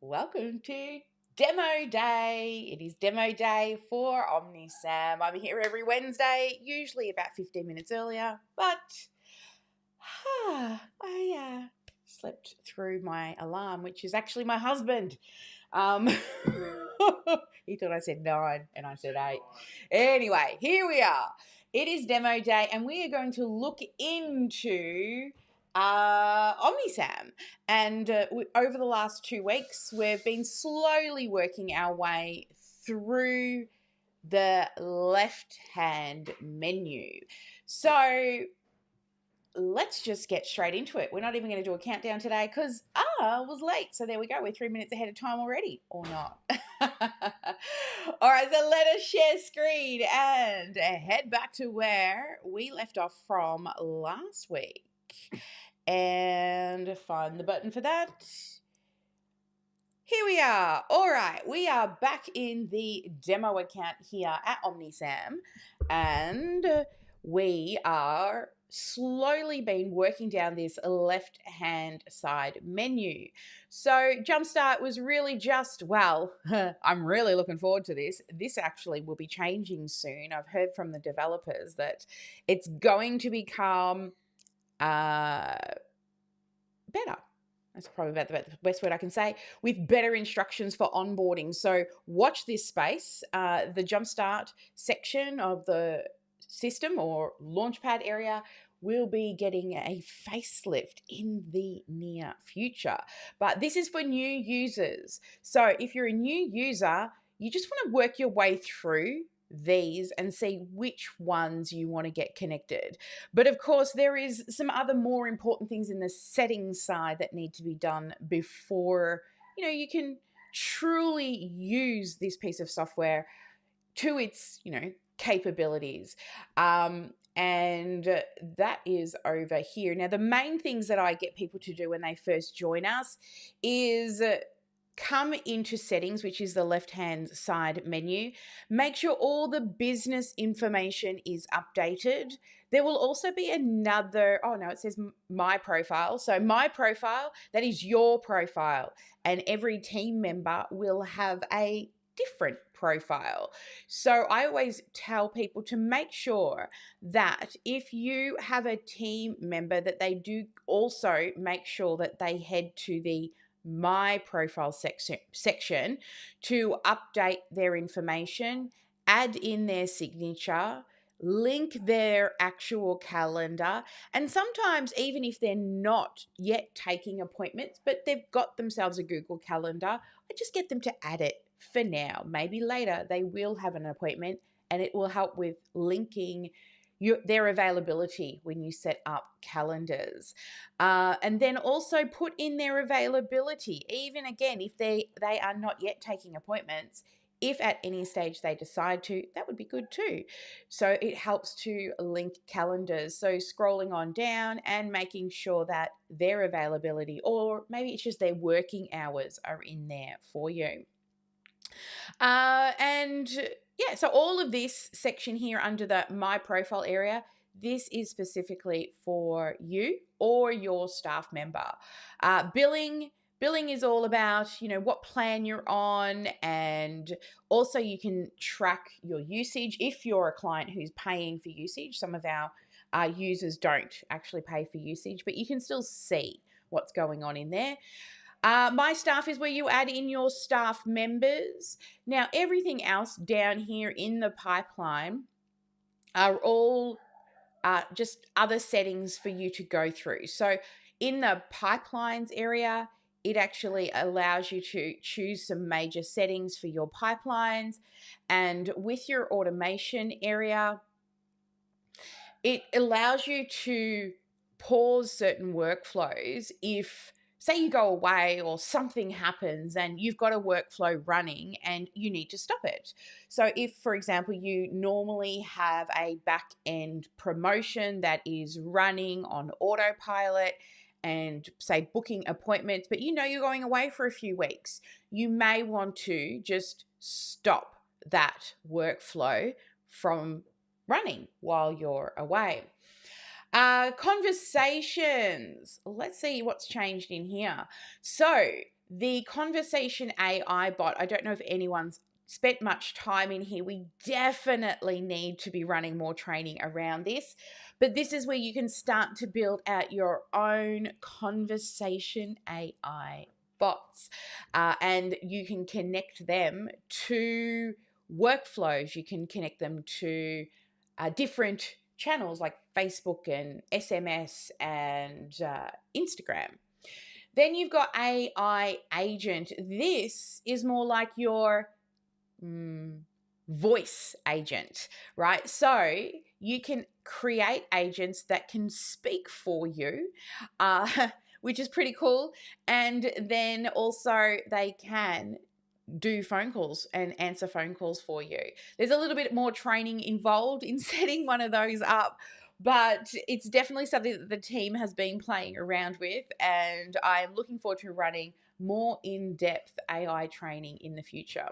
Welcome to Demo Day. It is Demo Day for OmniSAM. I'm here every Wednesday, usually about 15 minutes earlier, but I slept through my alarm, which is actually my husband. Um, he thought I said 9 and I said 8. Anyway, here we are. It is Demo Day and we are going to look into OmniSAM. And over the last 2 weeks, we've been slowly working our way through the left-hand menu. So let's just get straight into it. We're not even going to do a countdown today because I was late. So there we go. We're 3 minutes ahead of time already, or not. All right, so let us share screen and head back to where we left off from last week and find the button for that. Here we are. All right, we are back in the demo account here at OmniSAM, and we are slowly been working down this left-hand side menu. So Jumpstart was really just, well, I'm really looking forward to this. This actually will be changing soon. I've heard from the developers that it's going to become better. That's probably about the best word I can say, with better instructions for onboarding. So watch this space. The Jumpstart section of the system or Launchpad area will be getting a facelift in the near future. But this is for new users. So if you're a new user, you just want to work your way through these and see which ones you want to get connected. But of course, there is some other more important things in the settings side that need to be done before, you can truly use this piece of software to its, capabilities. And that is over here. Now, the main things that I get people to do when they first join us is come into settings, which is the left-hand side menu. Make sure all the business information is updated. There will also be another, it says my profile. So my profile, that is your profile. And every team member will have a different profile. So I always tell people to make sure that if you have a team member, that they do also make sure that they head to the my profile section to update their information, add in their signature, link their actual calendar, and sometimes even if they're not yet taking appointments, but they've got themselves a Google Calendar, I just get them to add it for now. Maybe later they will have an appointment and it will help with linking their availability when you set up calendars. And then also put in their availability, even again, if they are not yet taking appointments. If at any stage they decide to, that would be good too. So it helps to link calendars. So scrolling on down and making sure that their availability, or maybe it's just their working hours, are in there for you. So all of this section here under the My Profile area, this is specifically for you or your staff member. Billing is all about, what plan you're on, and also you can track your usage if you're a client who's paying for usage. Some of our users don't actually pay for usage, but you can still see what's going on in there. My staff is where you add in your staff members. Now, everything else down here in the pipeline are all just other settings for you to go through. So in the pipelines area, it actually allows you to choose some major settings for your pipelines. And with your automation area, it allows you to pause certain workflows if, say, you go away or something happens and you've got a workflow running and you need to stop it. So if, for example, you normally have a back-end promotion that is running on autopilot and, say, booking appointments, but you're going away for a few weeks, you may want to just stop that workflow from running while you're away. Conversations. Let's see what's changed in here. So The conversation AI bot, I don't know if anyone's spent much time in here. We definitely need to be running more training around this. But this is where you can start to build out your own conversation AI bots. And you can connect them to workflows. You can connect them to different channels like Facebook and SMS and Instagram. Then you've got AI agent. This is more like your voice agent, right? So you can create agents that can speak for you, which is pretty cool. And then also they can do phone calls and answer phone calls for you. There's a little bit more training involved in setting one of those up, but it's definitely something that the team has been playing around with, and I'm looking forward to running more in-depth AI training in the future.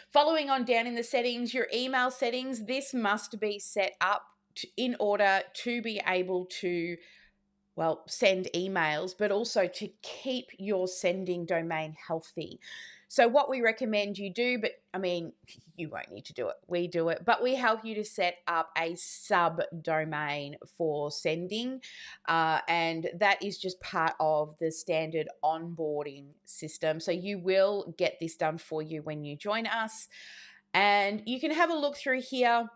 Following on down in the settings, your email settings, this must be set up in order to be able to send emails, but also to keep your sending domain healthy. So what we recommend you do, but I mean, you won't need to do it. We do it, but we help you to set up a subdomain for sending. And that is just part of the standard onboarding system. So you will get this done for you when you join us. And you can have a look through here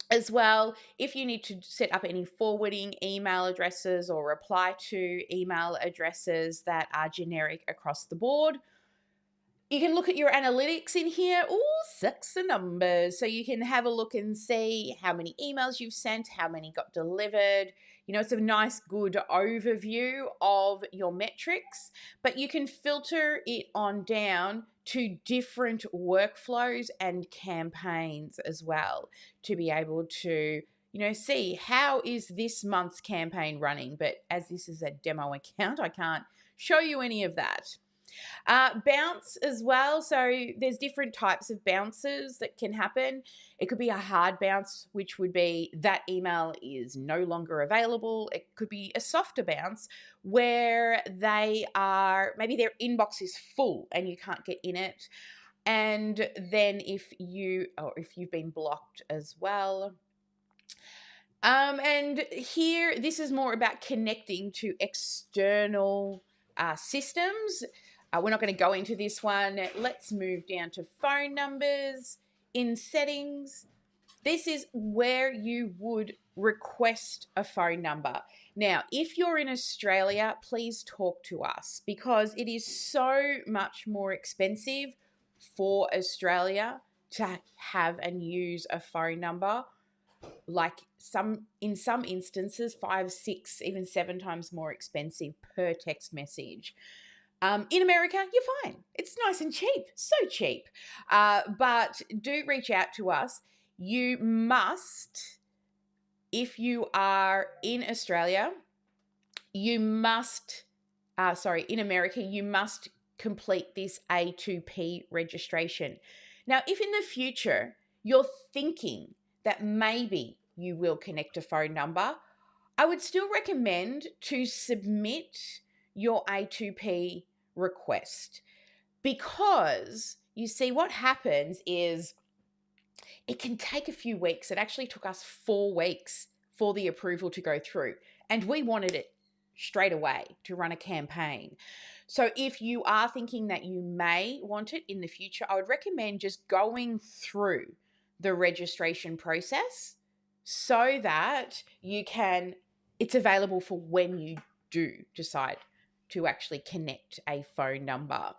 as well, if you need to set up any forwarding email addresses or reply to email addresses that are generic across the board. You can look at your analytics in here. Oh, six numbers. So you can have a look and see how many emails you've sent, how many got delivered. You know, it's a nice, good overview of your metrics, but you can filter it on down to different workflows and campaigns as well to be able to, you know, see how is this month's campaign running. But as this is a demo account, I can't show you any of that. Bounce as well. So there's different types of bounces that can happen. It could be a hard bounce, which would be that email is no longer available. It could be a softer bounce where maybe their inbox is full and you can't get in it. And then if you've been blocked as well. And here, this is more about connecting to external systems. We're not going to go into this one. Let's move down to phone numbers. In settings, this is where you would request a phone number. Now, if you're in Australia, please talk to us because it is so much more expensive for Australia to have and use a phone number. Like in some instances, 5, 6, even 7 times more expensive per text message. In America, you're fine. It's nice and cheap, so cheap. But do reach out to us. You must, if you are in Australia, in America, you must complete this A2P registration. Now, if in the future you're thinking that maybe you will connect a phone number, I would still recommend to submit your A2P request, because you see what happens is it can take a few weeks. It actually took us 4 weeks for the approval to go through, and we wanted it straight away to run a campaign. So if you are thinking that you may want it in the future, I would recommend just going through the registration process so that it's available for when you do decide to actually connect a phone number.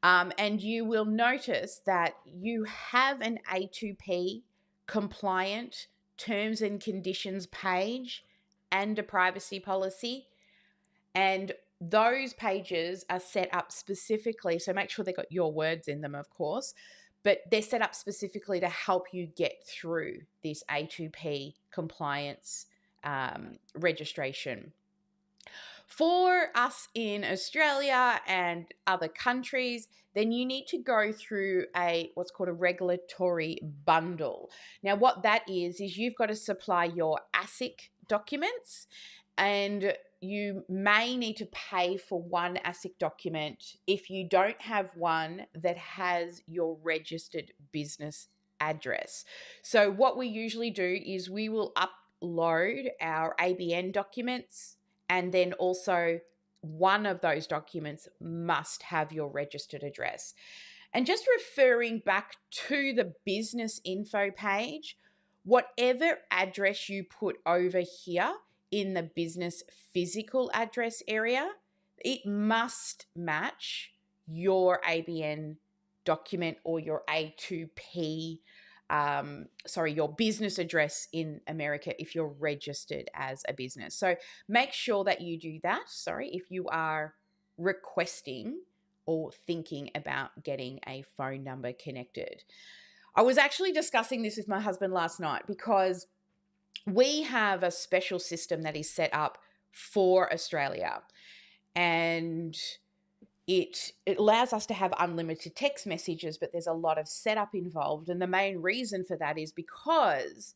And you will notice that you have an A2P compliant terms and conditions page and a privacy policy. And those pages are set up specifically, so make sure they've got your words in them, of course, but they're set up specifically to help you get through this A2P compliance registration. For us in Australia and other countries, then you need to go through what's called a regulatory bundle. Now, what that is you've got to supply your ASIC documents, and you may need to pay for one ASIC document if you don't have one that has your registered business address. So what we usually do is we will upload our ABN documents, and then also one of those documents must have your registered address. And just referring back to the business info page, whatever address you put over here in the business physical address area, it must match your ABN document or your A2P, your business address in America if you're registered as a business. So make sure that you do that, if you are requesting or thinking about getting a phone number connected. I was actually discussing this with my husband last night because we have a special system that is set up for Australia, and it allows us to have unlimited text messages, but there's a lot of setup involved. And the main reason for that is because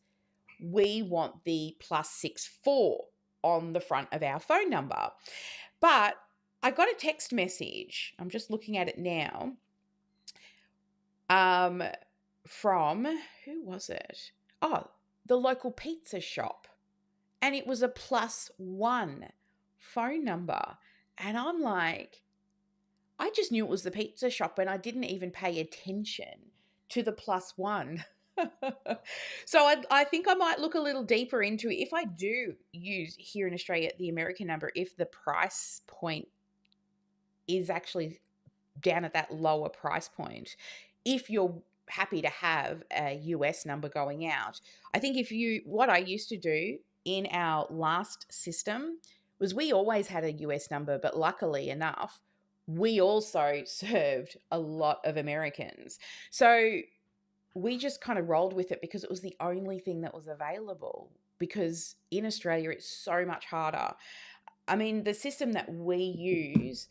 we want the +64 on the front of our phone number. But I got a text message, I'm just looking at it now, from, who was it? Oh, the local pizza shop. And it was a +1 phone number. And I'm like, I just knew it was the pizza shop and I didn't even pay attention to the +1. So I think I might look a little deeper into it. If I do use here in Australia the American number, if the price point is actually down at that lower price point, if you're happy to have a US number going out, I think what I used to do in our last system was we always had a US number, but luckily enough, we also served a lot of Americans. So we just kind of rolled with it because it was the only thing that was available, because in Australia, it's so much harder. I mean, the system that we use,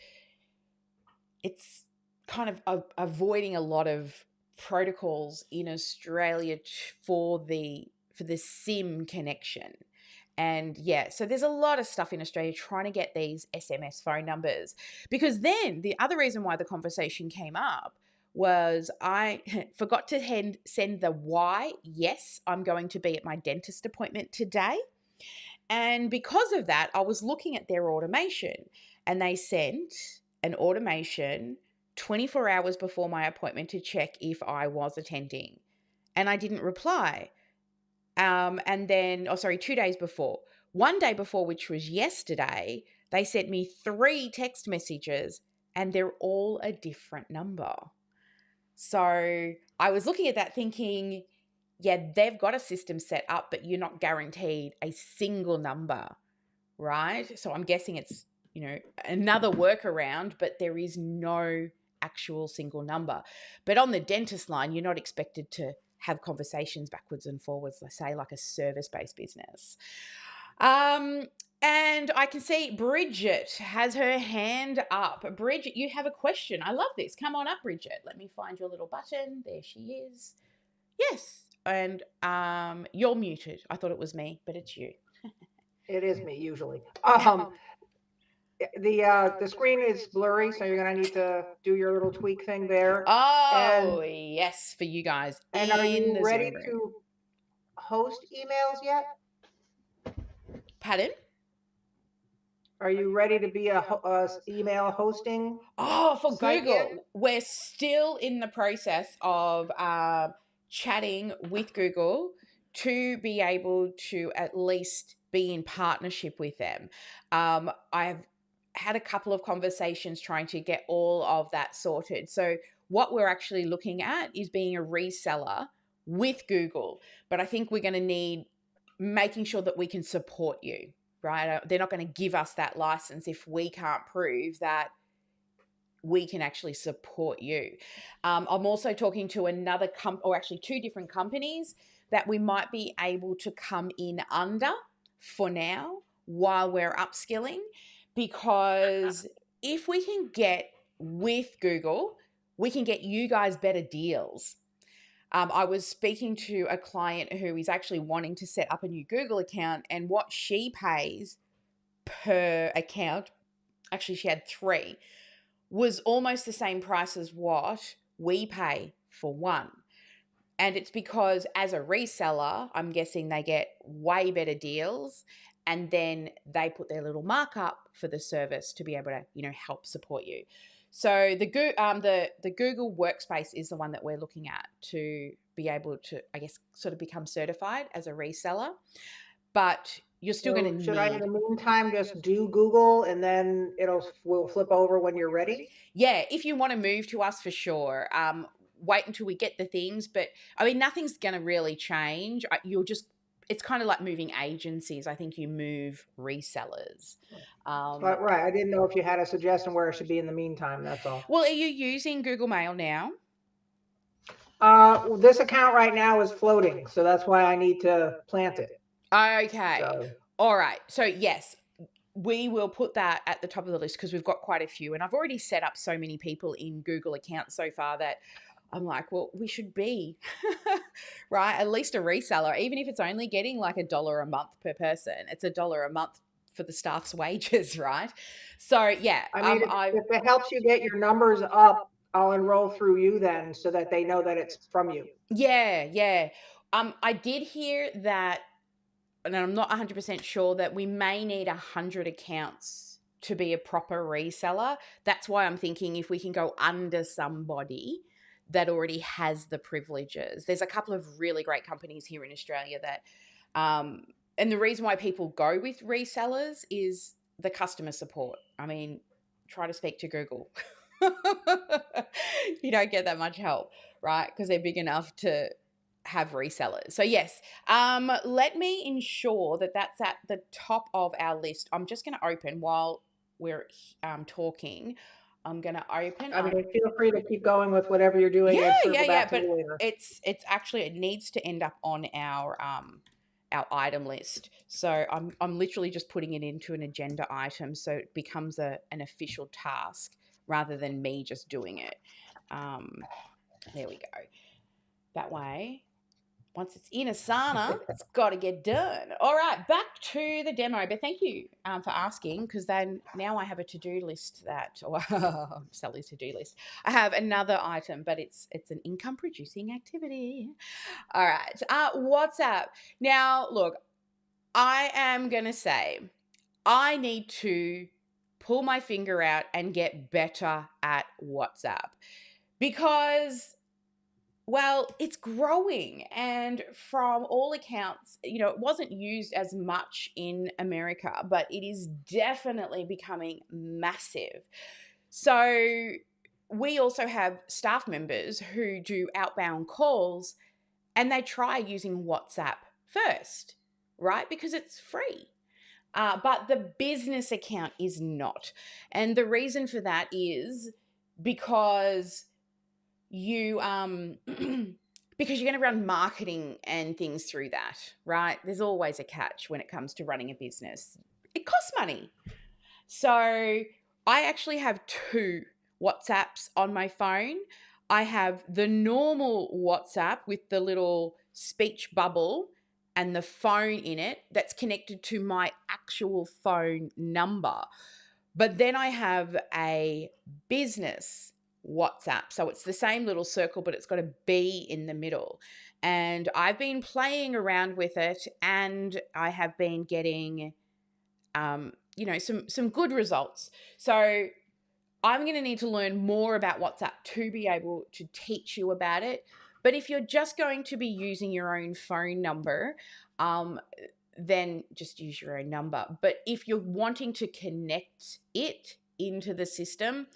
it's kind of avoiding a lot of protocols in Australia for the SIM connection. And yeah, so there's a lot of stuff in Australia trying to get these SMS phone numbers, because then the other reason why the conversation came up was I forgot to send the why. Yes, I'm going to be at my dentist appointment today. And because of that, I was looking at their automation, and they sent an automation 24 hours before my appointment to check if I was attending. And I didn't reply. And then, 2 days before. One day before, which was yesterday, they sent me 3 text messages, and they're all a different number. So I was looking at that thinking, yeah, they've got a system set up, but you're not guaranteed a single number, right? So I'm guessing it's, another workaround, but there is no actual single number. But on the dentist line, you're not expected to have conversations backwards and forwards, let's say, like a service-based business. And I can see Bridget has her hand up. Bridget, you have a question. I love this. Come on up, Bridget. Let me find your little button. There she is. Yes. And you're muted. I thought it was me, but it's you. It is me usually. The screen is blurry, so you're gonna need to do your little tweak thing there. Oh, yes, for you guys. And are you ready to host emails yet? Pardon? Are you ready to be a email hosting? Oh, for site Google. yet? We're still in the process of chatting with Google to be able to at least be in partnership with them. I've had a couple of conversations trying to get all of that sorted. So what we're actually looking at is being a reseller with Google. But I think we're going to need making sure that we can support you, right? They're not going to give us that license if we can't prove that we can actually support you. I'm also talking to another actually 2 different companies that we might be able to come in under for now while we're upskilling, because if we can get with Google, we can get you guys better deals. I was speaking to a client who is actually wanting to set up a new Google account, and what she pays per account, actually she had 3, was almost the same price as what we pay for one. And it's because as a reseller, I'm guessing they get way better deals, and then they put their little markup for the service to be able to, help support you. So the Google Workspace is the one that we're looking at to be able to, I guess, sort of become certified as a reseller. But you're still going So to should I, in need. the meantime, just do Google and then will flip over when you're ready? Yeah, if you want to move to us, for sure. Wait until we get the things, but I mean, nothing's going to really change. It's kind of like moving agencies. I think you move resellers. Right. I didn't know if you had a suggestion where it should be in the meantime. That's all. Well, are you using Google Mail now? This account right now is floating, so that's why I need to plant it. Okay. So, All right. So yes, we will put that at the top of the list because we've got quite a few, and I've already set up so many people in Google accounts so far that I'm like, well, we should be right, at least a reseller, even if it's only getting like $1 a month per person. It's $1 a month for the staff's wages, right? So yeah, I mean, if it helps you get your numbers up, I'll enroll through you then so that they know that it's from you. yeah. I did hear that, and I'm not 100% sure, that we may need 100 accounts to be a proper reseller. That's why I'm thinking if we can go under somebody that already has the privileges. There's a couple of really great companies here in Australia that, and the reason why people go with resellers is the customer support. I mean, try to speak to Google. You don't get that much help, right? Because they're big enough to have resellers. So yes, let me ensure that that's at the top of our list. I'm just going to open while we're talking. I'm going to open. I mean, feel free to keep going with whatever you're doing and circle back to But me later. it's actually, it needs to end up on our item list. So I'm literally just putting it into an agenda item so it becomes an official task rather than me just doing it. There we go. That way, once it's in Asana, it's got to get done. All right, back to the demo. But thank you for asking, because then now I have a to-do list Sally's to-do list. I have another item, but it's an income-producing activity. All right, WhatsApp. Now, look, I am going to say I need to pull my finger out and get better at WhatsApp because, well, it's growing, and from all accounts, it wasn't used as much in America, but it is definitely becoming massive. So we also have staff members who do outbound calls, and they try using WhatsApp first, right? Because it's free. But the business account is not. And the reason for that is because you because you're going to run marketing and things through that, right? There's always a catch when it comes to running a business. It costs money. So I actually have 2 WhatsApps on my phone. I have the normal WhatsApp with the little speech bubble and the phone in it that's connected to my actual phone number. But then I have a business WhatsApp. So it's the same little circle, but it's got a B in the middle. And I've been playing around with it, and I have been getting, some good results. So I'm going to need to learn more about WhatsApp to be able to teach you about it. But if you're just going to be using your own phone number, then just use your own number. But if you're wanting to connect it into the system,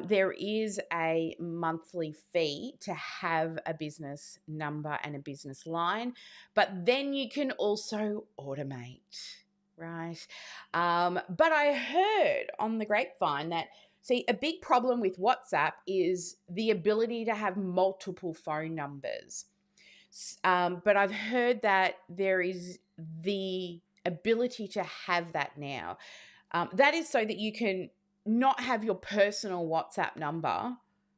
there is a monthly fee to have a business number and a business line, but then you can also automate, right? But I heard on the grapevine that, see, a big problem with WhatsApp is the ability to have multiple phone numbers. But I've heard that there is the ability to have that now. That is so that you can not have your personal WhatsApp number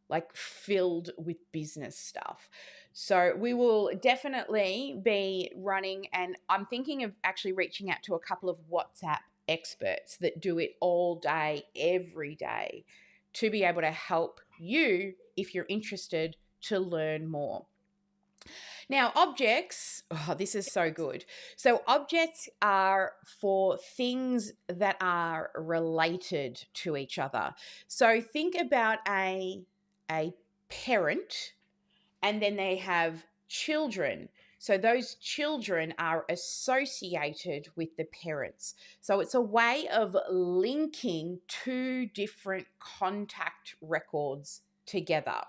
like filled with business stuff. So we will definitely be running, and I'm thinking of actually reaching out to a couple of WhatsApp experts that do it all day, every day, to be able to help you if you're interested to learn more. Now, objects, oh, this is so good. So, objects are for things that are related to each other. So, think about a parent, and then they have children. So, those children are associated with the parents. So, it's a way of linking two different contact records together.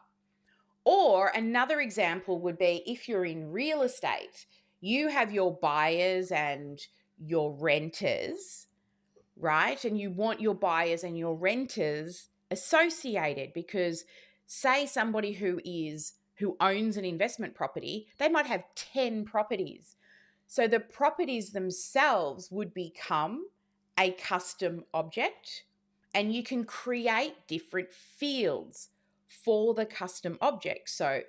Or another example would be if you're in real estate, you have your buyers and your renters, right? And you want your buyers and your renters associated, because say somebody who owns an investment property, they might have 10 properties. So the properties themselves would become a custom object, and you can create different fields for the custom object. So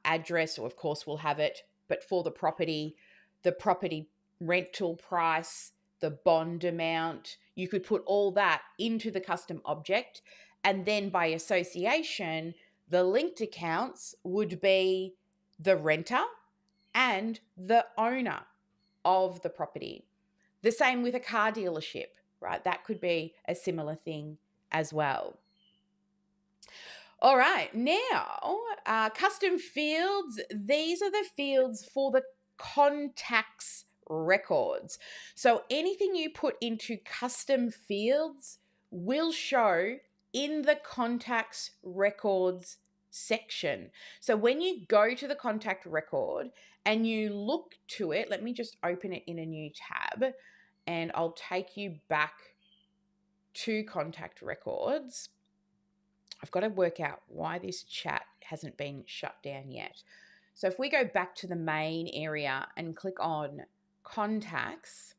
address, or of course we'll have it, but for the property rental price, the bond amount, you could put all that into the custom object. And then by association, the linked accounts would be the renter and the owner of the property. The same with a car dealership, right? That could be a similar thing as well. All right, now custom fields. These are the fields for the contacts records. So anything you put into custom fields will show in the contacts records section. So when you go to the contact record and you look to it, let me just open it in a new tab and I'll take you back to contact records. I've got to work out why this chat hasn't been shut down yet. So if we go back to the main area and click on contacts,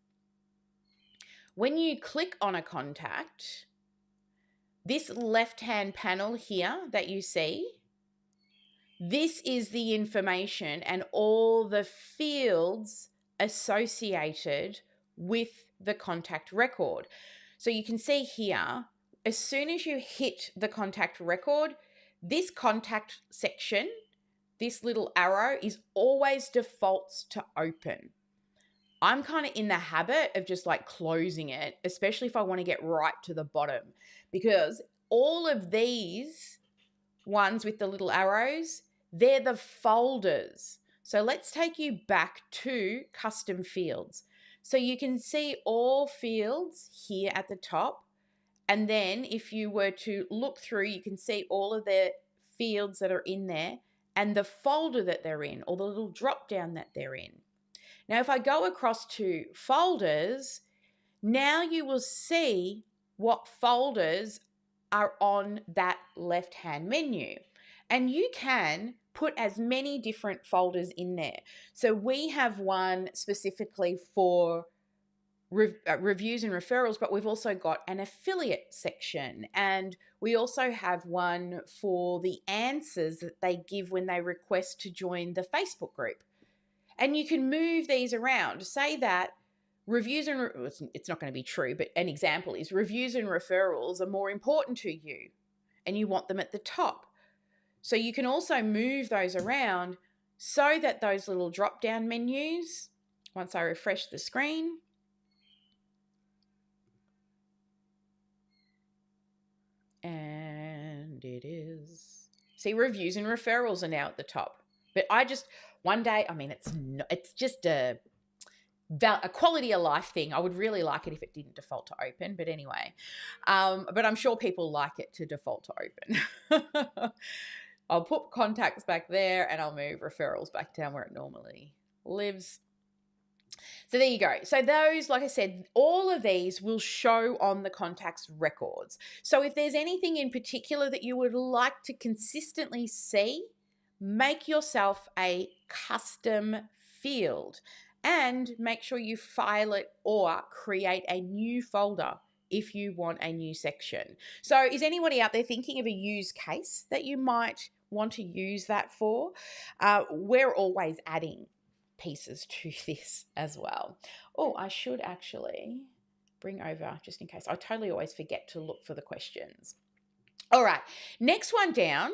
when you click on a contact, this left-hand panel here that you see, this is the information and all the fields associated with the contact record. So you can see here, as soon as you hit the contact record, this contact section, this little arrow is always defaults to open. I'm kind of in the habit of just like closing it, especially if I want to get right to the bottom, because all of these ones with the little arrows, they're the folders. So let's take you back to custom fields. So you can see all fields here at the top. And then if you were to look through, you can see all of the fields that are in there and the folder that they're in, or the little drop down that they're in. Now, if I go across to folders, now you will see what folders are on that left-hand menu. And you can put as many different folders in there. So we have one specifically for reviews and referrals, but we've also got an affiliate section, and we also have one for the answers that they give when they request to join the Facebook group. And you can move these around. Say that reviews and it's not going to be true, but an example is reviews and referrals are more important to you and you want them at the top. So you can also move those around so that those little drop down menus, once I refresh the screen, and it is, see, reviews and referrals are now at the top. But I just, one day, I mean, it's just a quality of life thing. I would really like it if it didn't default to open, but anyway, but I'm sure people like it to default to open. I'll put contacts back there and I'll move referrals back down where it normally lives. So there you go. So those, like I said, all of these will show on the contacts records. So if there's anything in particular that you would like to consistently see, make yourself a custom field and make sure you file it or create a new folder if you want a new section. So is anybody out there thinking of a use case that you might want to use that for? We're always adding pieces to this as well. Oh, I should actually bring over, just in case. I totally always forget to look for the questions. All right, next one down.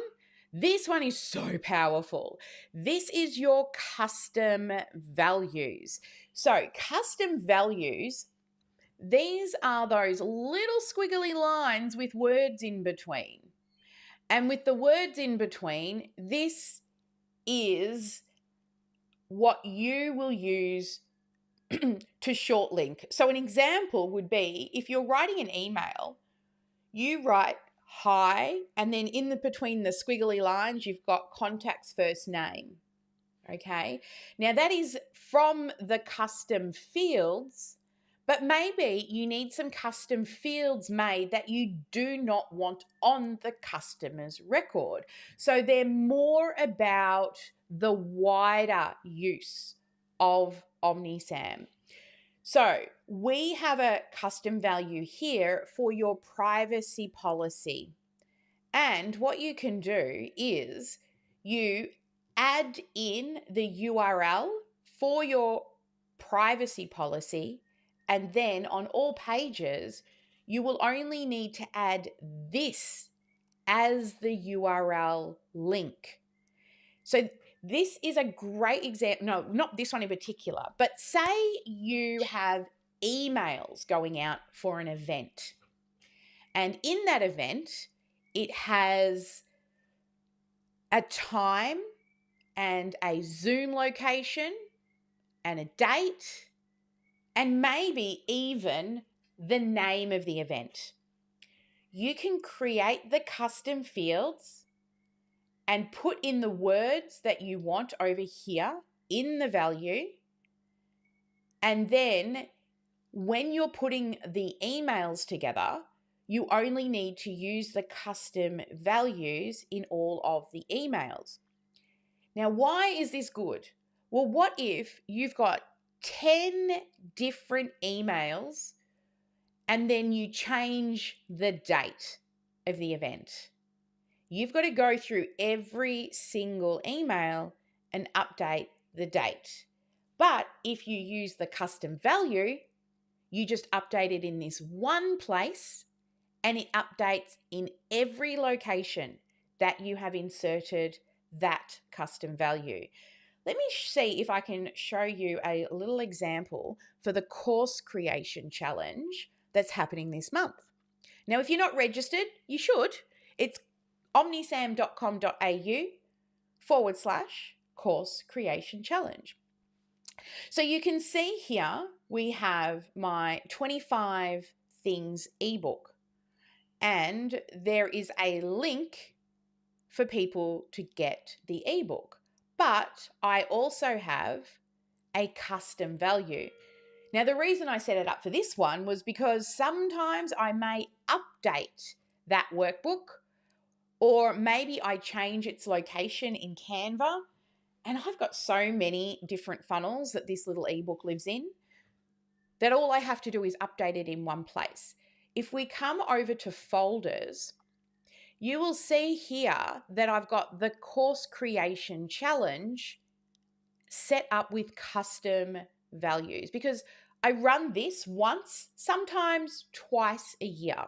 This one is so powerful. This is your custom values. So custom values, these are those little squiggly lines with words in between. And with the words in between, this is what you will use to short link. So an example would be if you're writing an email, you write hi, and then in between the squiggly lines, you've got contact's first name. Okay. Now that is from the custom fields, but maybe you need some custom fields made that you do not want on the customer's record. So they're more about the wider use of OmniSAM. So we have a custom value here for your privacy policy. And what you can do is you add in the URL for your privacy policy, and then on all pages, you will only need to add this as the URL link. So this is a great example. No, not this one in particular, but say you have emails going out for an event. And in that event, it has a time and a Zoom location and a date and maybe even the name of the event. You can create the custom fields and put in the words that you want over here in the value. And then when you're putting the emails together, you only need to use the custom values in all of the emails. Now, why is this good? Well, what if you've got 10 different emails and then you change the date of the event? You've got to go through every single email and update the date. But if you use the custom value, you just update it in this one place and it updates in every location that you have inserted that custom value. Let me see if I can show you a little example for the course creation challenge that's happening this month. Now, if you're not registered, you should. It's omnisam.com.au/course creation challenge. So you can see here we have my 25 things ebook, and there is a link for people to get the ebook. But I also have a custom value. Now, the reason I set it up for this one was because sometimes I may update that workbook, or maybe I change its location in Canva. And I've got so many different funnels that this little ebook lives in that all I have to do is update it in one place. If we come over to folders, you will see here that I've got the course creation challenge set up with custom values because I run this once, sometimes twice a year.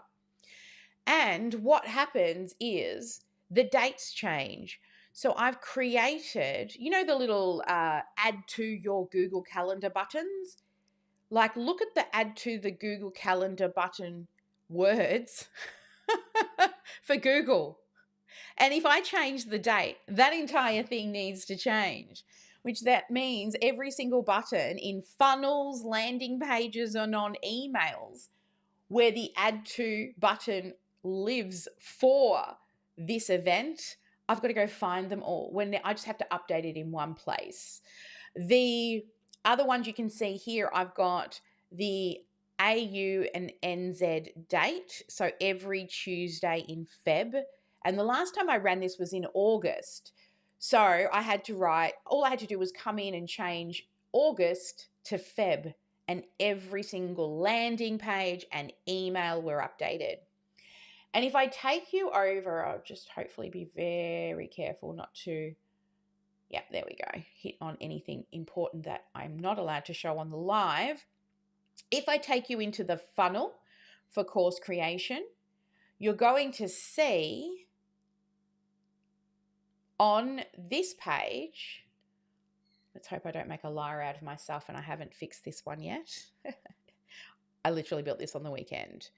And what happens is the dates change. So I've created, you know, the little add to your Google Calendar buttons? Like, look at the add to the Google Calendar button words for Google. And if I change the date, that entire thing needs to change, which that means every single button in funnels, landing pages, and on emails where the add to button lives for this event, I've got to go find them all. When I just have to update it in one place. The other ones you can see here, I've got the AU and NZ date, so every Tuesday in Feb. And the last time I ran this was in August. So I had to write, all I had to do was come in and change August to Feb, and every single landing page and email were updated. And if I take you over, I'll just hopefully be very careful not to Yeah, there we go. Hit on anything important that I'm not allowed to show on the live. If I take you into the funnel for course creation, you're going to see on this page, let's hope I don't make a liar out of myself and I haven't fixed this one yet. I literally built this on the weekend.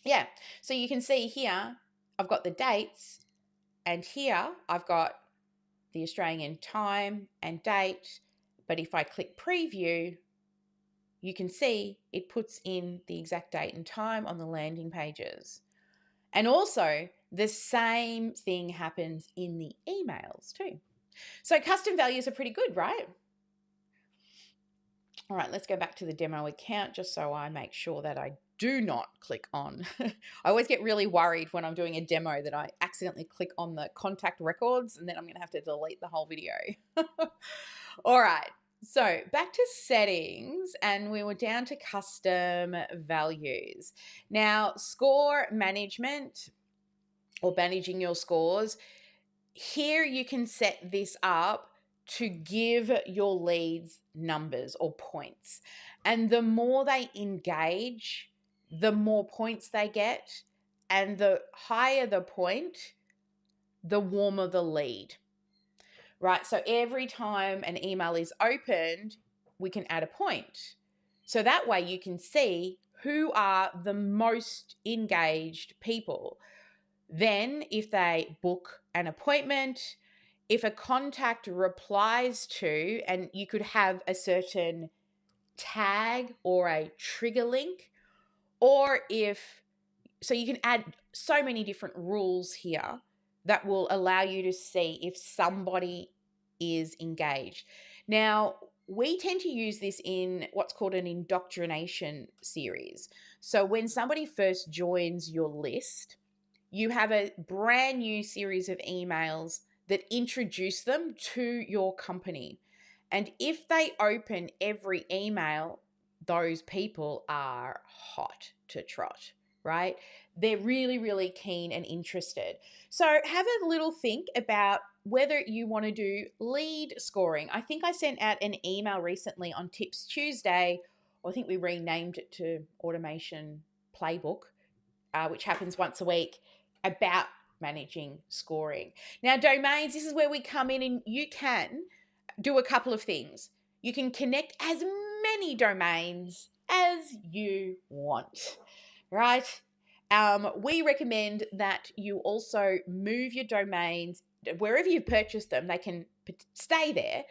Yeah, so you can see here, I've got the dates, and here I've got the Australian time and date. But if I click preview, you can see it puts in the exact date and time on the landing pages. And also the same thing happens in the emails too. So custom values are pretty good, right? All right, let's go back to the demo account just so I make sure that I do not click on. I always get really worried when I'm doing a demo that I accidentally click on the contact records and then I'm going to have to delete the whole video. All right, so back to settings, and we were down to custom values. Now, score management or managing your scores, here you can set this up to give your leads numbers or points. And the more they engage, the more points they get. And the higher the point, the warmer the lead. Right? So every time an email is opened, we can add a point. So that way you can see who are the most engaged people. Then if they book an appointment, if a contact replies to, and you could have a certain tag or a trigger link, or so you can add so many different rules here that will allow you to see if somebody is engaged. Now, we tend to use this in what's called an indoctrination series. So when somebody first joins your list, you have a brand new series of emails that introduce them to your company. And if they open every email, those people are hot to trot, right? They're really, really keen and interested. So have a little think about whether you want to do lead scoring. I think I sent out an email recently on Tips Tuesday, or I think we renamed it to Automation Playbook, which happens once a week, about managing scoring. Now, domains, this is where we come in, and you can do a couple of things. You can connect as many domains as you want, right? We recommend that you also move your domains wherever you've purchased them. They can stay there,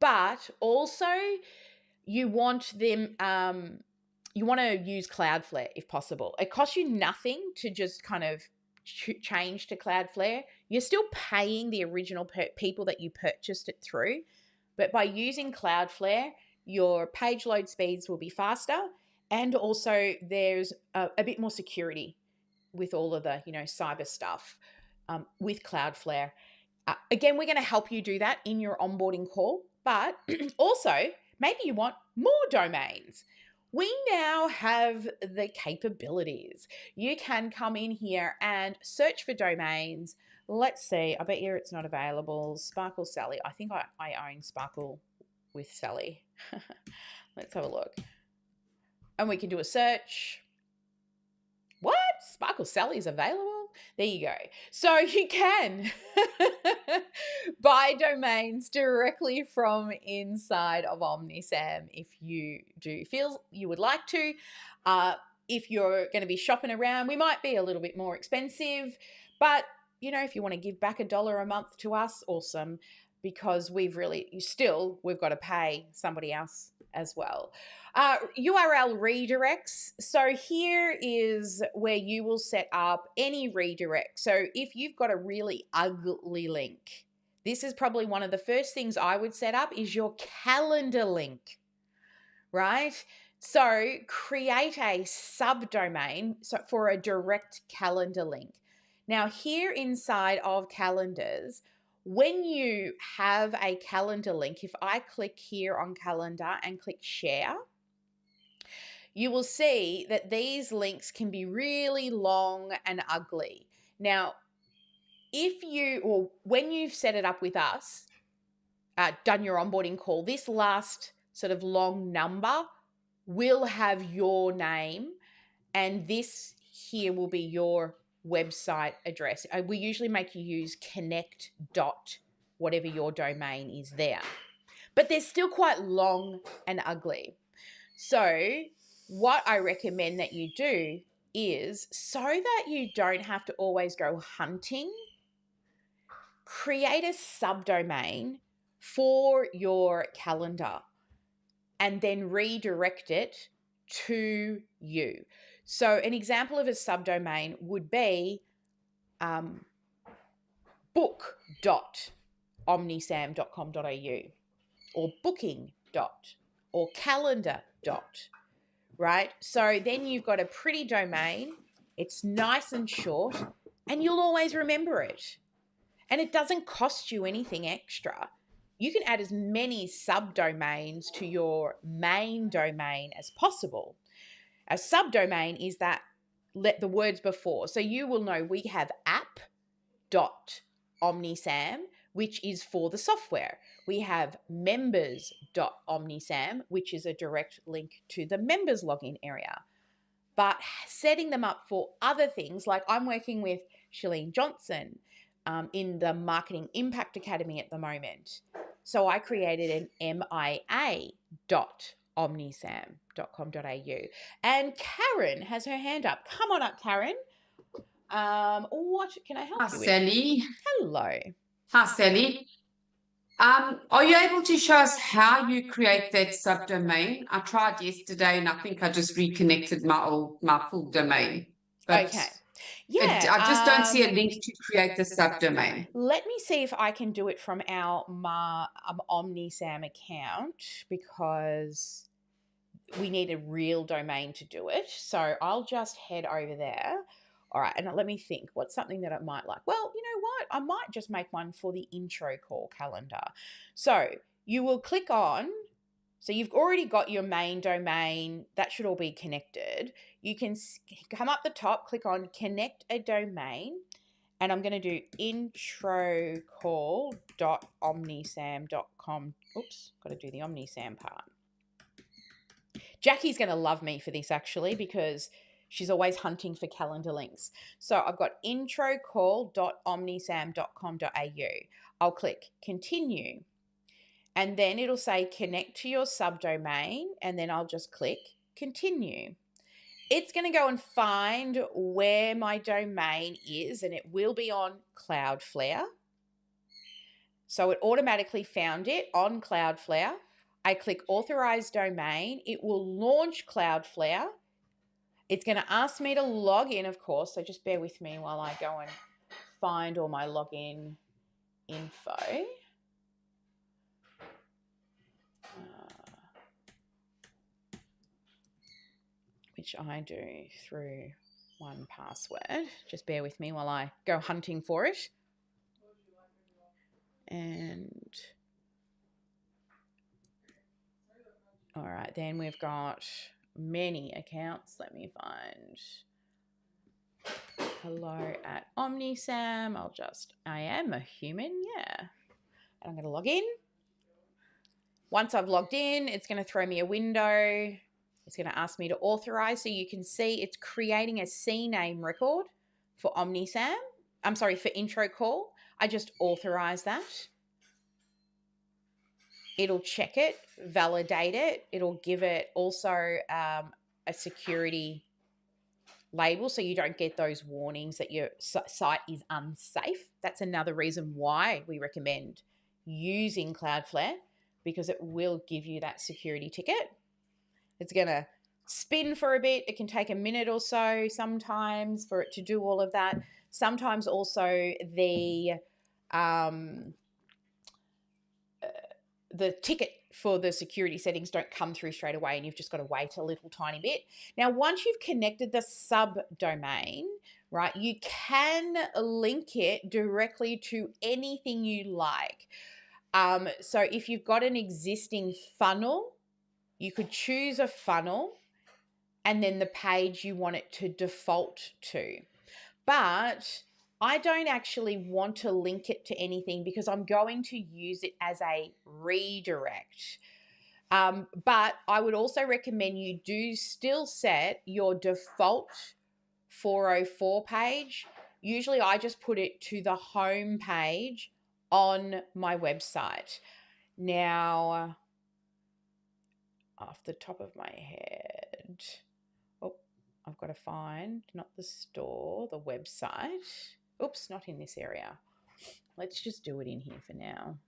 but also you want them, you want to use Cloudflare if possible. It costs you nothing to just kind of change to Cloudflare. You're still paying the original people that you purchased it through, but by using Cloudflare, your page load speeds will be faster, and also there's a bit more security with all of the cyber stuff with Cloudflare. Again, we're going to help you do that in your onboarding call, but also maybe you want more domains. We now have the capabilities. You can come in here and search for domains. Let's see. I bet you it's not available. Sparkle Sally. I think I own Sparkle with Sally. Let's have a look. And we can do a search. What? Sparkle Sally is available? There you go. So you can buy domains directly from inside of OmniSAM if you do feel you would like to. If you're going to be shopping around, we might be a little bit more expensive, but if you want to give back $1 a month to us, awesome, because we've got to pay somebody else as well. URL redirects. So here is where you will set up any redirect. So if you've got a really ugly link, this is probably one of the first things I would set up is your calendar link, right? So create a subdomain for a direct calendar link. Now here inside of calendars, when you have a calendar link, if I click here on calendar and click share, you will see that these links can be really long and ugly. Now, if you, or when you've set it up with us, done your onboarding call, this last sort of long number will have your name, and this here will be your website address. We usually make you use connect dot whatever your domain is there, but they're still quite long and ugly. So what I recommend that you do is, so that you don't have to always go hunting, create a subdomain for your calendar and then redirect it to you. So an example of a subdomain would be book.omnisam.com.au or booking. Or calendar. Right? So then you've got a pretty domain. It's nice and short, and you'll always remember it. And it doesn't cost you anything extra. You can add as many subdomains to your main domain as possible. A subdomain is that the words before. So you will know we have app.omnisam, which is for the software. We have members.omnisam, which is a direct link to the members login area. But setting them up for other things, like I'm working with Shalene Johnson in the Marketing Impact Academy at the moment. So I created an mia.omnisam.com.au. And Karen has her hand up. Come on up, Karen. What can I help you with? Sally. Hello. Hi, Sally. Are you able to show us how you create that subdomain? I tried yesterday and I think I just reconnected my full domain. But okay. Yeah. I just don't see a link to create the subdomain. Let me see if I can do it from our OmniSAM account, because we need a real domain to do it. So I'll just head over there. All right, and let me think. What's something that I might like? Well, you know what? I might just make one for the intro call calendar. So you will click on, so you've already got your main domain. That should all be connected. You can come up the top, click on connect a domain, and I'm going to do introcall.omnisam.com. Oops, got to do the OmniSAM part. Jackie's going to love me for this, actually, because she's always hunting for calendar links. So I've got introcall.omnisam.com.au. I'll click continue, and then it'll say connect to your subdomain, and then I'll just click continue. It's going to go and find where my domain is, and it will be on Cloudflare. So it automatically found it on Cloudflare. I click authorize domain. It will launch Cloudflare. It's going to ask me to log in, of course, so just bear with me while I go and find all my login info. Which I do through 1Password. Just bear with me while I go hunting for it. And all right, then we've got many accounts. Let me find hello at OmniSAM. I am a human, yeah. And I'm going to log in. Once I've logged in, it's going to throw me a window. It's going to ask me to authorize. So you can see it's creating a CNAME record for OmniSAM. I'm sorry, for intro call. I just authorize that. It'll check it, validate it. It'll give it also a security label so you don't get those warnings that your site is unsafe. That's another reason why we recommend using Cloudflare, because it will give you that security ticket. It's going to spin for a bit. It can take a minute or so sometimes for it to do all of that. Sometimes also the ticket for the security settings don't come through straight away, and you've just got to wait a little tiny bit. Now, once you've connected the subdomain, right, you can link it directly to anything you like. So if you've got an existing funnel, you could choose a funnel and then the page you want it to default to. But I don't actually want to link it to anything because I'm going to use it as a redirect. But I would also recommend you do still set your default 404 page. Usually I just put it to the home page on my website. Now, off the top of my head, oh, I've got to find not the store, the website. Oops, not in this area. Let's just do it in here for now.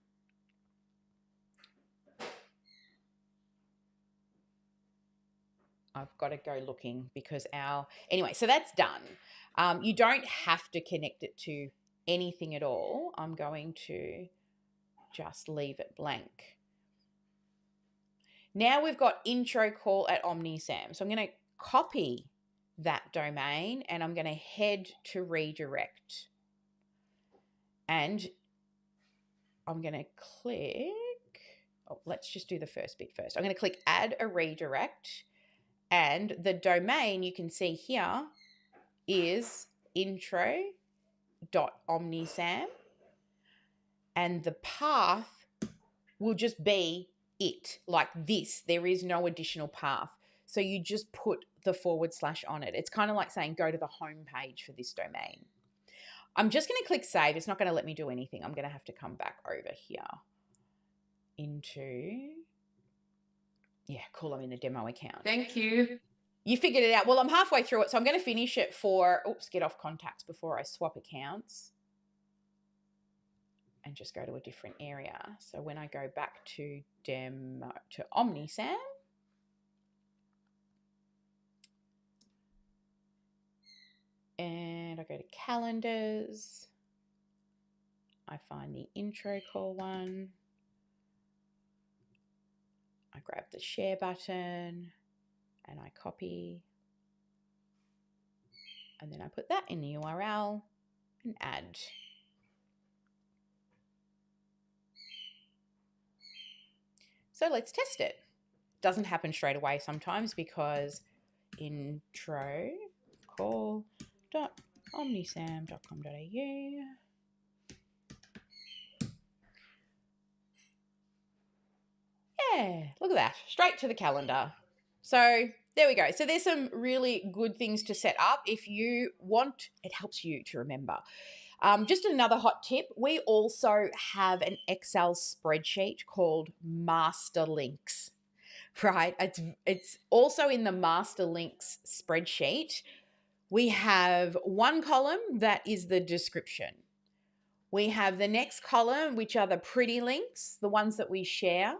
I've got to go looking because anyway, so that's done. You don't have to connect it to anything at all. I'm going to just leave it blank. Now we've got intro call at OmniSAM. So I'm going to copy that domain and I'm going to head to redirect. And I'm going to click, let's just do the first bit first. I'm going to click add a redirect. And the domain you can see here is intro.omnisam. And the path will just be it, like this. There is no additional path. So you just put the / on it. It's kind of like saying go to the home page for this domain. I'm just going to click save. It's not going to let me do anything. I'm going to have to come back over here into... Yeah, cool. I'm in the demo account. Thank you. You figured it out. Well, I'm halfway through it, so I'm going to finish it for, get off contacts before I swap accounts and just go to a different area. So when I go back to demo, to OmniSAM, and I go to calendars, I find the intro call one. I grab the share button and I copy. And then I put that in the URL and add. So let's test it. Doesn't happen straight away sometimes because intro call.omnisam.com.au. Yeah, look at that, straight to the calendar. So there we go. So there's some really good things to set up if you want. It helps you to remember. Just another hot tip, we also have an Excel spreadsheet called Master Links, right? It's also in the Master Links spreadsheet. We have one column that is the description. We have the next column, which are the pretty links, the ones that we share.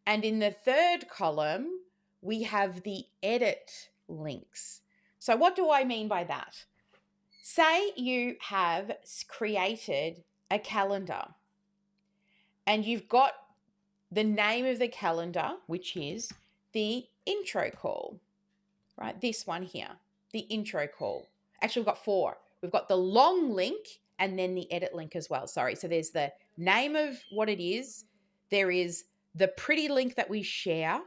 And in the third column, we have the edit links. So what do I mean by that? Say you have created a calendar and you've got the name of the calendar, which is the intro call, right? This one here, the intro call. Actually, we've got 4. We've got the long link and then the edit link as well. Sorry. So there's the name of what it is. There is the pretty link that we share.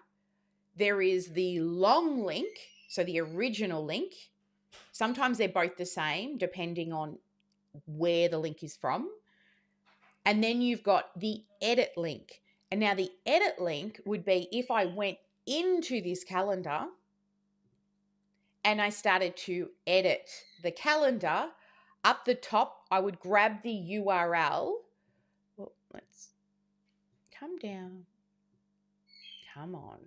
There is the long link, so the original link. Sometimes they're both the same depending on where the link is from. And then you've got the edit link. And now the edit link would be if I went into this calendar and I started to edit the calendar, up the top, I would grab the URL. Well, let's come down. Come on,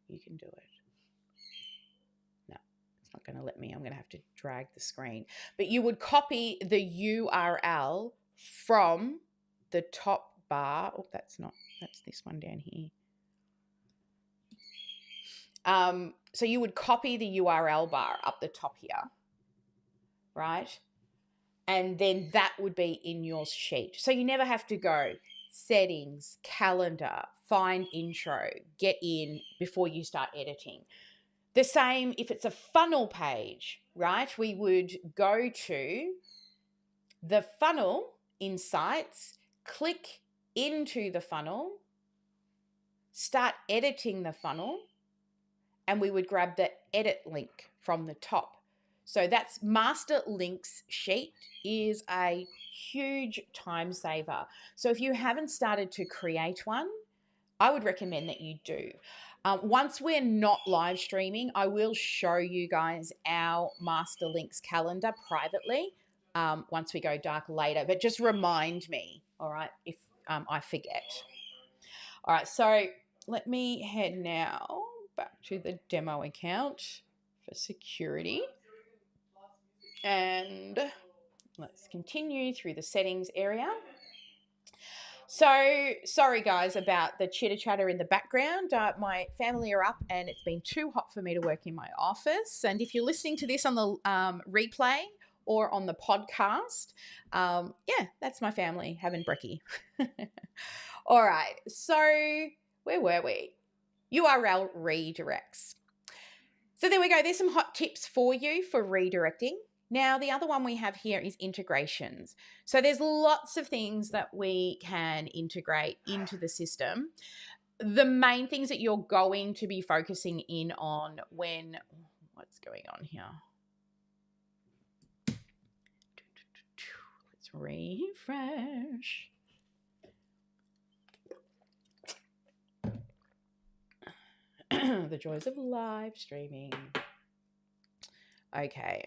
you can do it. No, it's not going to let me. I'm going to have to drag the screen. But you would copy the URL from the top bar. Oh, that's this one down here. So you would copy the URL bar up the top here, right? And then that would be in your sheet. So you never have to go settings, calendar, find intro, get in before you start editing. The same if it's a funnel page, right? We would go to the funnel insights, click into the funnel, start editing the funnel, and we would grab the edit link from the top. So that's master links sheet is a huge time saver. So if you haven't started to create one, I would recommend that you do. Once we're not live streaming, I will show you guys our master links calendar privately once we go dark later. But just remind me, all right, if I forget. All right, so let me head now back to the demo account for security. And let's continue through the settings area. So sorry guys about the chitter chatter in the background. My family are up and it's been too hot for me to work in my office. And if you're listening to this on the replay or on the podcast, yeah, that's my family having brekkie. All right, so where were we? URL redirects. So there we go. There's some hot tips for you for redirecting. Now, the other one we have here is integrations. So there's lots of things that we can integrate into the system. The main things that you're going to be focusing in on when, what's going on here? Let's refresh. The joys of live streaming. Okay.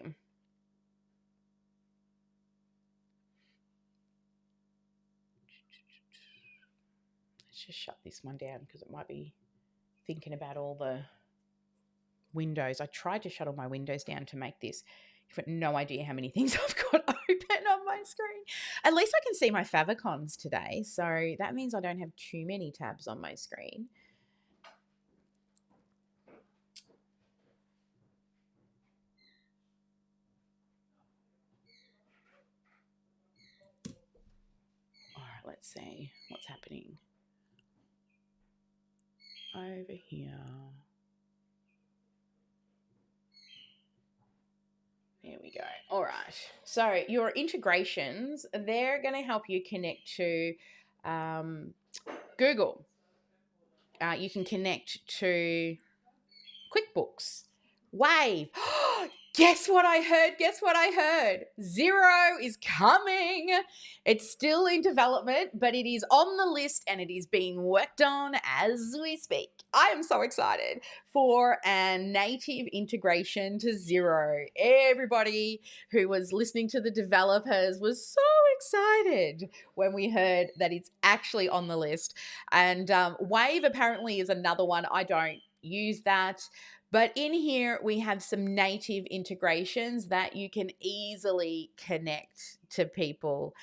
Let's just shut this one down because it might be thinking about all the windows. I tried to shut all my windows down to make this. You've got no idea how many things I've got open on my screen. At least I can see my favicons today. So that means I don't have too many tabs on my screen. All right, let's see what's happening over here. There we go. All right. So your integrations, they're going to help you connect to Google. You can connect to QuickBooks, Wave. Guess what I heard? Guess what I heard? Xero is coming. It's still in development, but it is on the list and it is being worked on as we speak. I am so excited for a native integration to Xero. Everybody who was listening to the developers was so excited when we heard that it's actually on the list. And Wave apparently is another one. I don't use that. But in here, we have some native integrations that you can easily connect to people.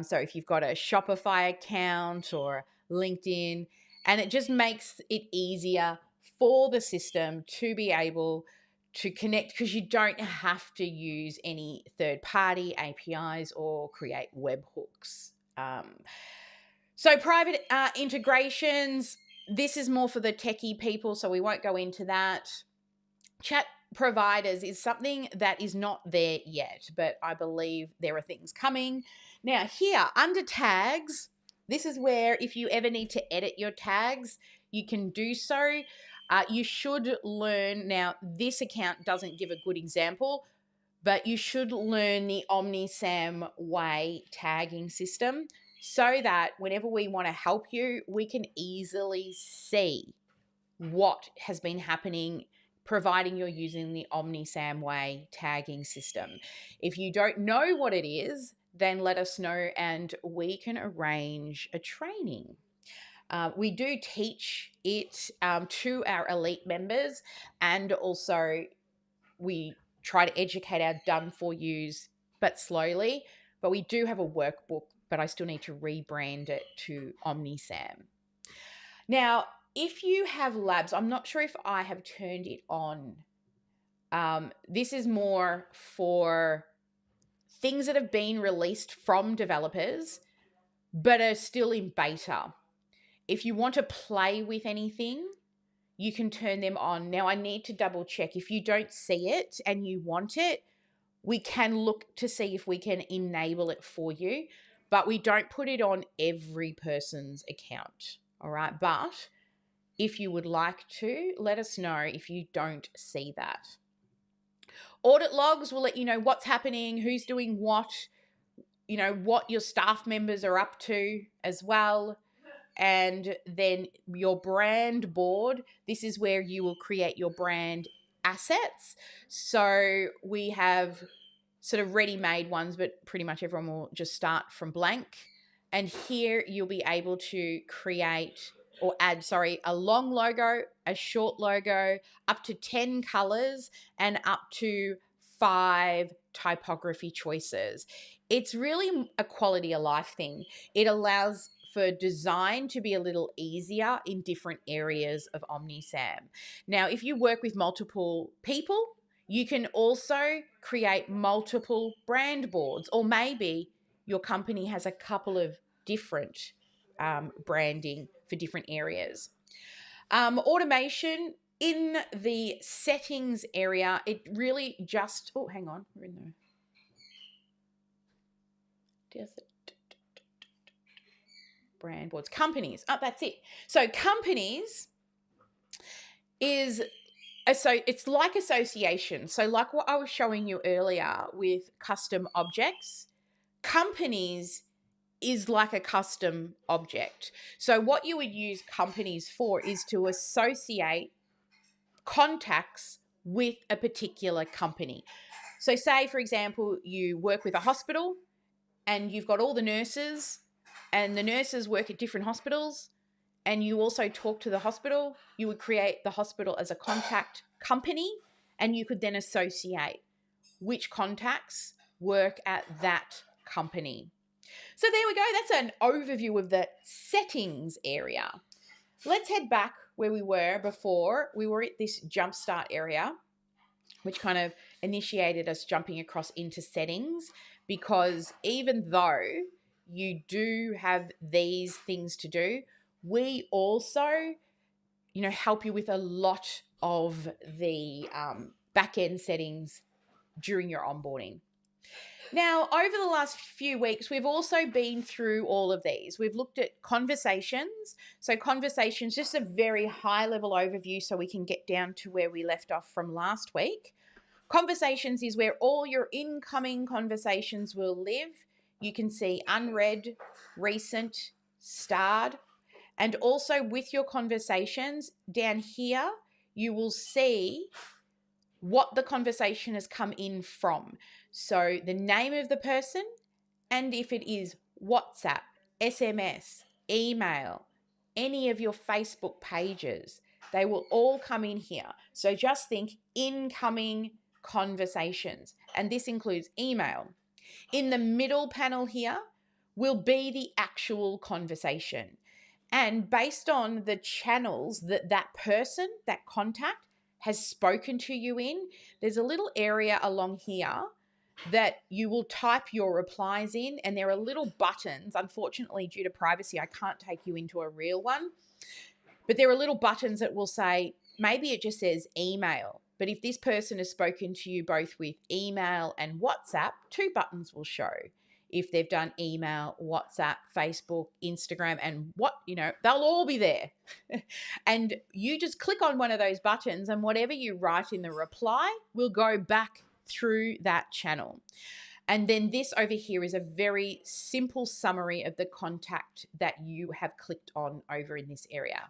So if you've got a Shopify account or LinkedIn, and it just makes it easier for the system to be able to connect because you don't have to use any third-party APIs or create webhooks. So private integrations, this is more for the techie people, so we won't go into that. Chat providers is something that is not there yet, but I believe there are things coming. Now here, under tags, this is where if you ever need to edit your tags, you can do so. You should learn, now this account doesn't give a good example, but you should learn the OmniSAM way tagging system so that whenever we want to help you, we can easily see what has been happening providing you're using the OmniSAM way tagging system. If you don't know what it is, then let us know and we can arrange a training. We do teach it to our elite members, and also we try to educate our done-for-yous, but slowly. But we do have a workbook, but I still need to rebrand it to OmniSAM. Now, if you have labs, I'm not sure if I have turned it on. This is more for things that have been released from developers, but are still in beta. If you want to play with anything, you can turn them on. Now, I need to double check. If you don't see it and you want it, we can look to see if we can enable it for you, but we don't put it on every person's account. All right, but if you would like to, let us know if you don't see that. Audit logs will let you know what's happening, who's doing what, what your staff members are up to as well. And then your brand board, this is where you will create your brand assets. So we have sort of ready-made ones, but pretty much everyone will just start from blank. And here you'll be able to create or add, a long logo, a short logo, up to 10 colors, and up to 5 typography choices. It's really a quality of life thing. It allows for design to be a little easier in different areas of OmniSAM. Now, if you work with multiple people, you can also create multiple brand boards, or maybe your company has a couple of different branding for different areas. Automation in the settings area, it really just, oh, hang on, we're in the brand boards, companies. Oh, that's it. So companies is, so it's like association. So like what I was showing you earlier with custom objects, companies is like a custom object. So what you would use companies for is to associate contacts with a particular company. So say, for example, you work with a hospital and you've got all the nurses, and the nurses work at different hospitals, and you also talk to the hospital. You would create the hospital as a contact company, and you could then associate which contacts work at that company. So there we go. That's an overview of the settings area. Let's head back where we were before. We were at this jumpstart area, which kind of initiated us jumping across into settings, because even though you do have these things to do, we also, help you with a lot of the back-end settings during your onboarding. Now, over the last few weeks, we've also been through all of these. We've looked at conversations. So conversations, just a very high-level overview so we can get down to where we left off from last week. Conversations is where all your incoming conversations will live. You can see unread, recent, starred. And also with your conversations, down here, you will see what the conversation has come in from. So the name of the person, and if it is WhatsApp, SMS, email, any of your Facebook pages, they will all come in here. So just think incoming conversations, and this includes email. In the middle panel here will be the actual conversation. And based on the channels that person, that contact, has spoken to you in, there's a little area along here that you will type your replies in, and there are little buttons. Unfortunately, due to privacy, I can't take you into a real one, but there are little buttons that will say, maybe it just says email, but if this person has spoken to you both with email and WhatsApp, 2 buttons will show. If they've done email, WhatsApp, Facebook, Instagram, and they'll all be there. And you just click on one of those buttons, and whatever you write in the reply will go back through that channel. And then this over here is a very simple summary of the contact that you have clicked on over in this area.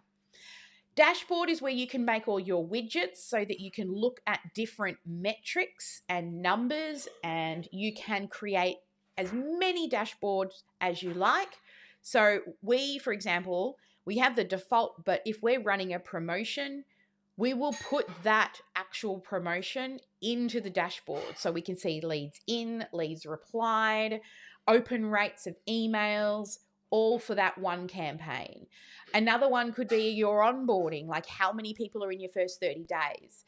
Dashboard is where you can make all your widgets so that you can look at different metrics and numbers, and you can create as many dashboards as you like. So we, for example, we have the default, but if we're running a promotion, we will put that actual promotion into the dashboard so we can see leads in, leads replied, open rates of emails, all for that one campaign. Another one could be your onboarding, like how many people are in your first 30 days,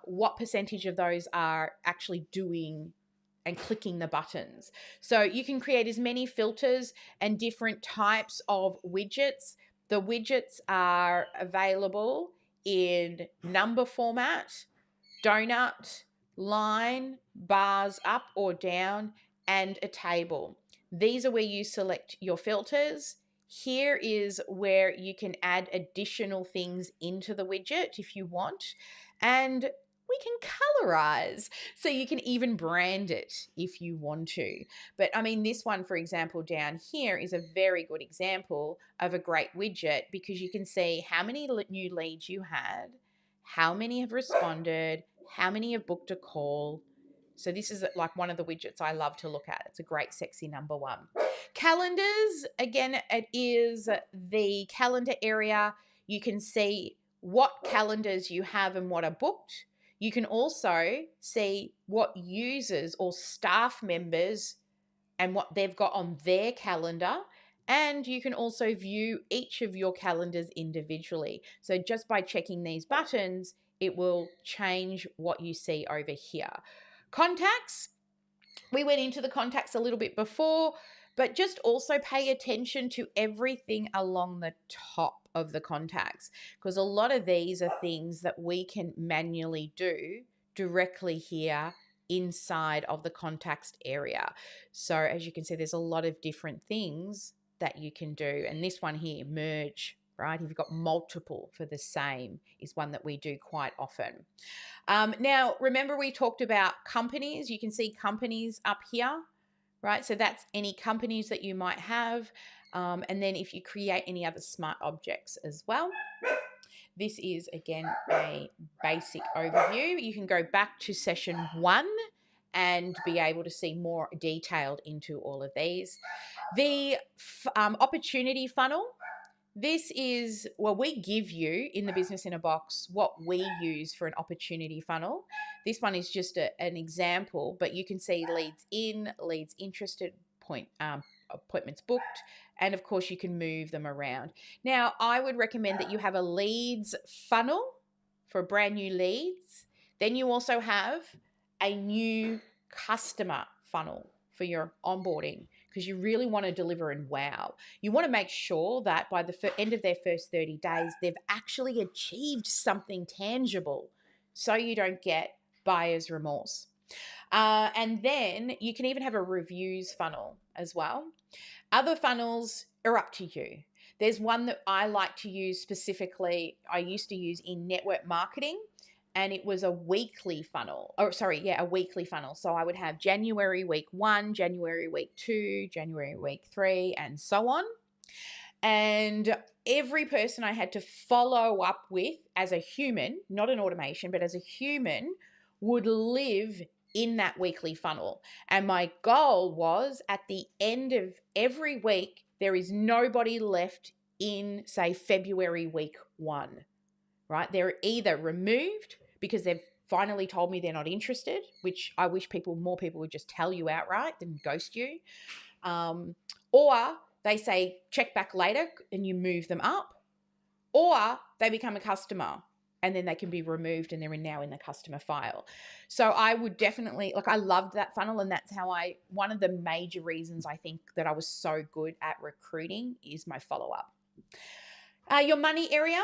what percentage of those are actually doing and clicking the buttons. So you can create as many filters and different types of widgets. The widgets are available in number format, donut, line, bars up or down, and a table. These are where you select your filters. Here is where you can add additional things into the widget if you want. And we can colorize. So you can even brand it if you want to. But I mean, this one, for example, down here is a very good example of a great widget because you can see how many new leads you had, how many have responded, how many have booked a call. So this is like one of the widgets I love to look at. It's a great, sexy number one. Calendars, again, it is the calendar area. You can see what calendars you have and what are booked. You can also see what users or staff members and what they've got on their calendar. And you can also view each of your calendars individually. So just by checking these buttons, it will change what you see over here. Contacts, we went into the contacts a little bit before, but just also pay attention to everything along the top of the contacts, because a lot of these are things that we can manually do directly here inside of the contacts area. So as you can see, there's a lot of different things that you can do. And this one here, merge, right? If you've got multiple for the same is one that we do quite often. Now, remember we talked about companies. You can see companies up here, right? So that's any companies that you might have. And then if you create any other smart objects as well. This is, again, a basic overview. You can go back to session 1 and be able to see more detailed into all of these. The opportunity funnel. This is, well, we give you in the Business in a Box what we use for an opportunity funnel. This one is just an example, but you can see leads in, leads interested, appointments booked, and of course you can move them around. Now, I would recommend that you have a leads funnel for brand new leads. Then you also have a new customer funnel for your onboarding, because you really want to deliver and wow. You want to make sure that by the end of their first 30 days, they've actually achieved something tangible so you don't get buyer's remorse. And then you can even have a reviews funnel as well. Other funnels are up to you. There's one that I like to use specifically, I used to use in network marketing, and it was a weekly funnel. A weekly funnel. So I would have January week 1, January week 2, January week 3, and so on. And every person I had to follow up with as a human, not an automation, but as a human, would live in that weekly funnel. And my goal was at the end of every week, there is nobody left in, say, February week 1, right? They're either removed because they've finally told me they're not interested, which I wish more people would just tell you outright than ghost you. Or they say, check back later, and you move them up. Or they become a customer and then they can be removed and they're now in the customer file. So I would definitely, I loved that funnel, and that's how one of the major reasons I think that I was so good at recruiting is my follow-up. Your money area.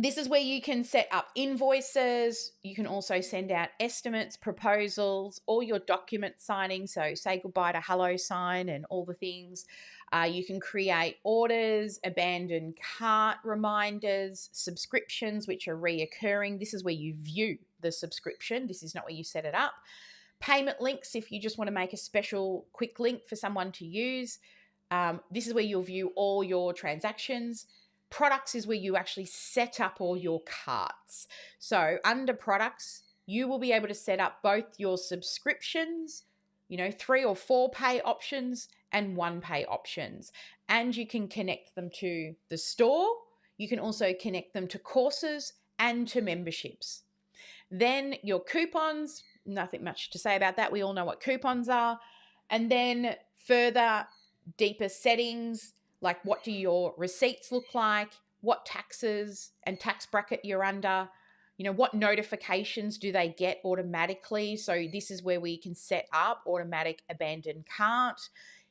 This is where you can set up invoices. You can also send out estimates, proposals, all your document signing. So say goodbye to hello sign and all the things. You can create orders, abandoned cart reminders, subscriptions, which are reoccurring. This is where you view the subscription. This is not where you set it up. Payment links, if you just want to make a special quick link for someone to use. This is where you'll view all your transactions. Products is where you actually set up all your carts. So under products, you will be able to set up both your subscriptions, 3 or 4 pay options and 1 pay options. And you can connect them to the store. You can also connect them to courses and to memberships. Then your coupons, nothing much to say about that. We all know what coupons are. And then further deeper settings, like what do your receipts look like, what taxes and tax bracket you're under, what notifications do they get automatically. So this is where we can set up automatic abandoned cart.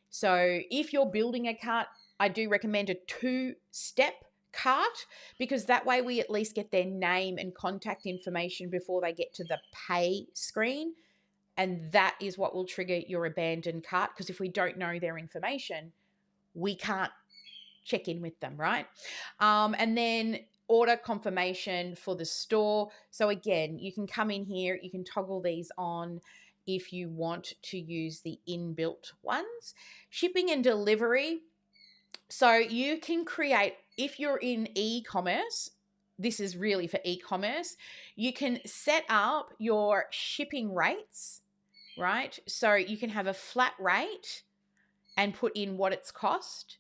So if you're building a cart, I do recommend a 2-step cart, because that way we at least get their name and contact information before they get to the pay screen. And that is what will trigger your abandoned cart, because if we don't know their information, we can't check in with them, right? And then order confirmation for the store. So again, you can come in here, you can toggle these on if you want to use the inbuilt ones. Shipping and delivery. So you can create, if you're in e-commerce, this is really for e-commerce, you can set up your shipping rates, right? So you can have a flat rate and put in what it's cost,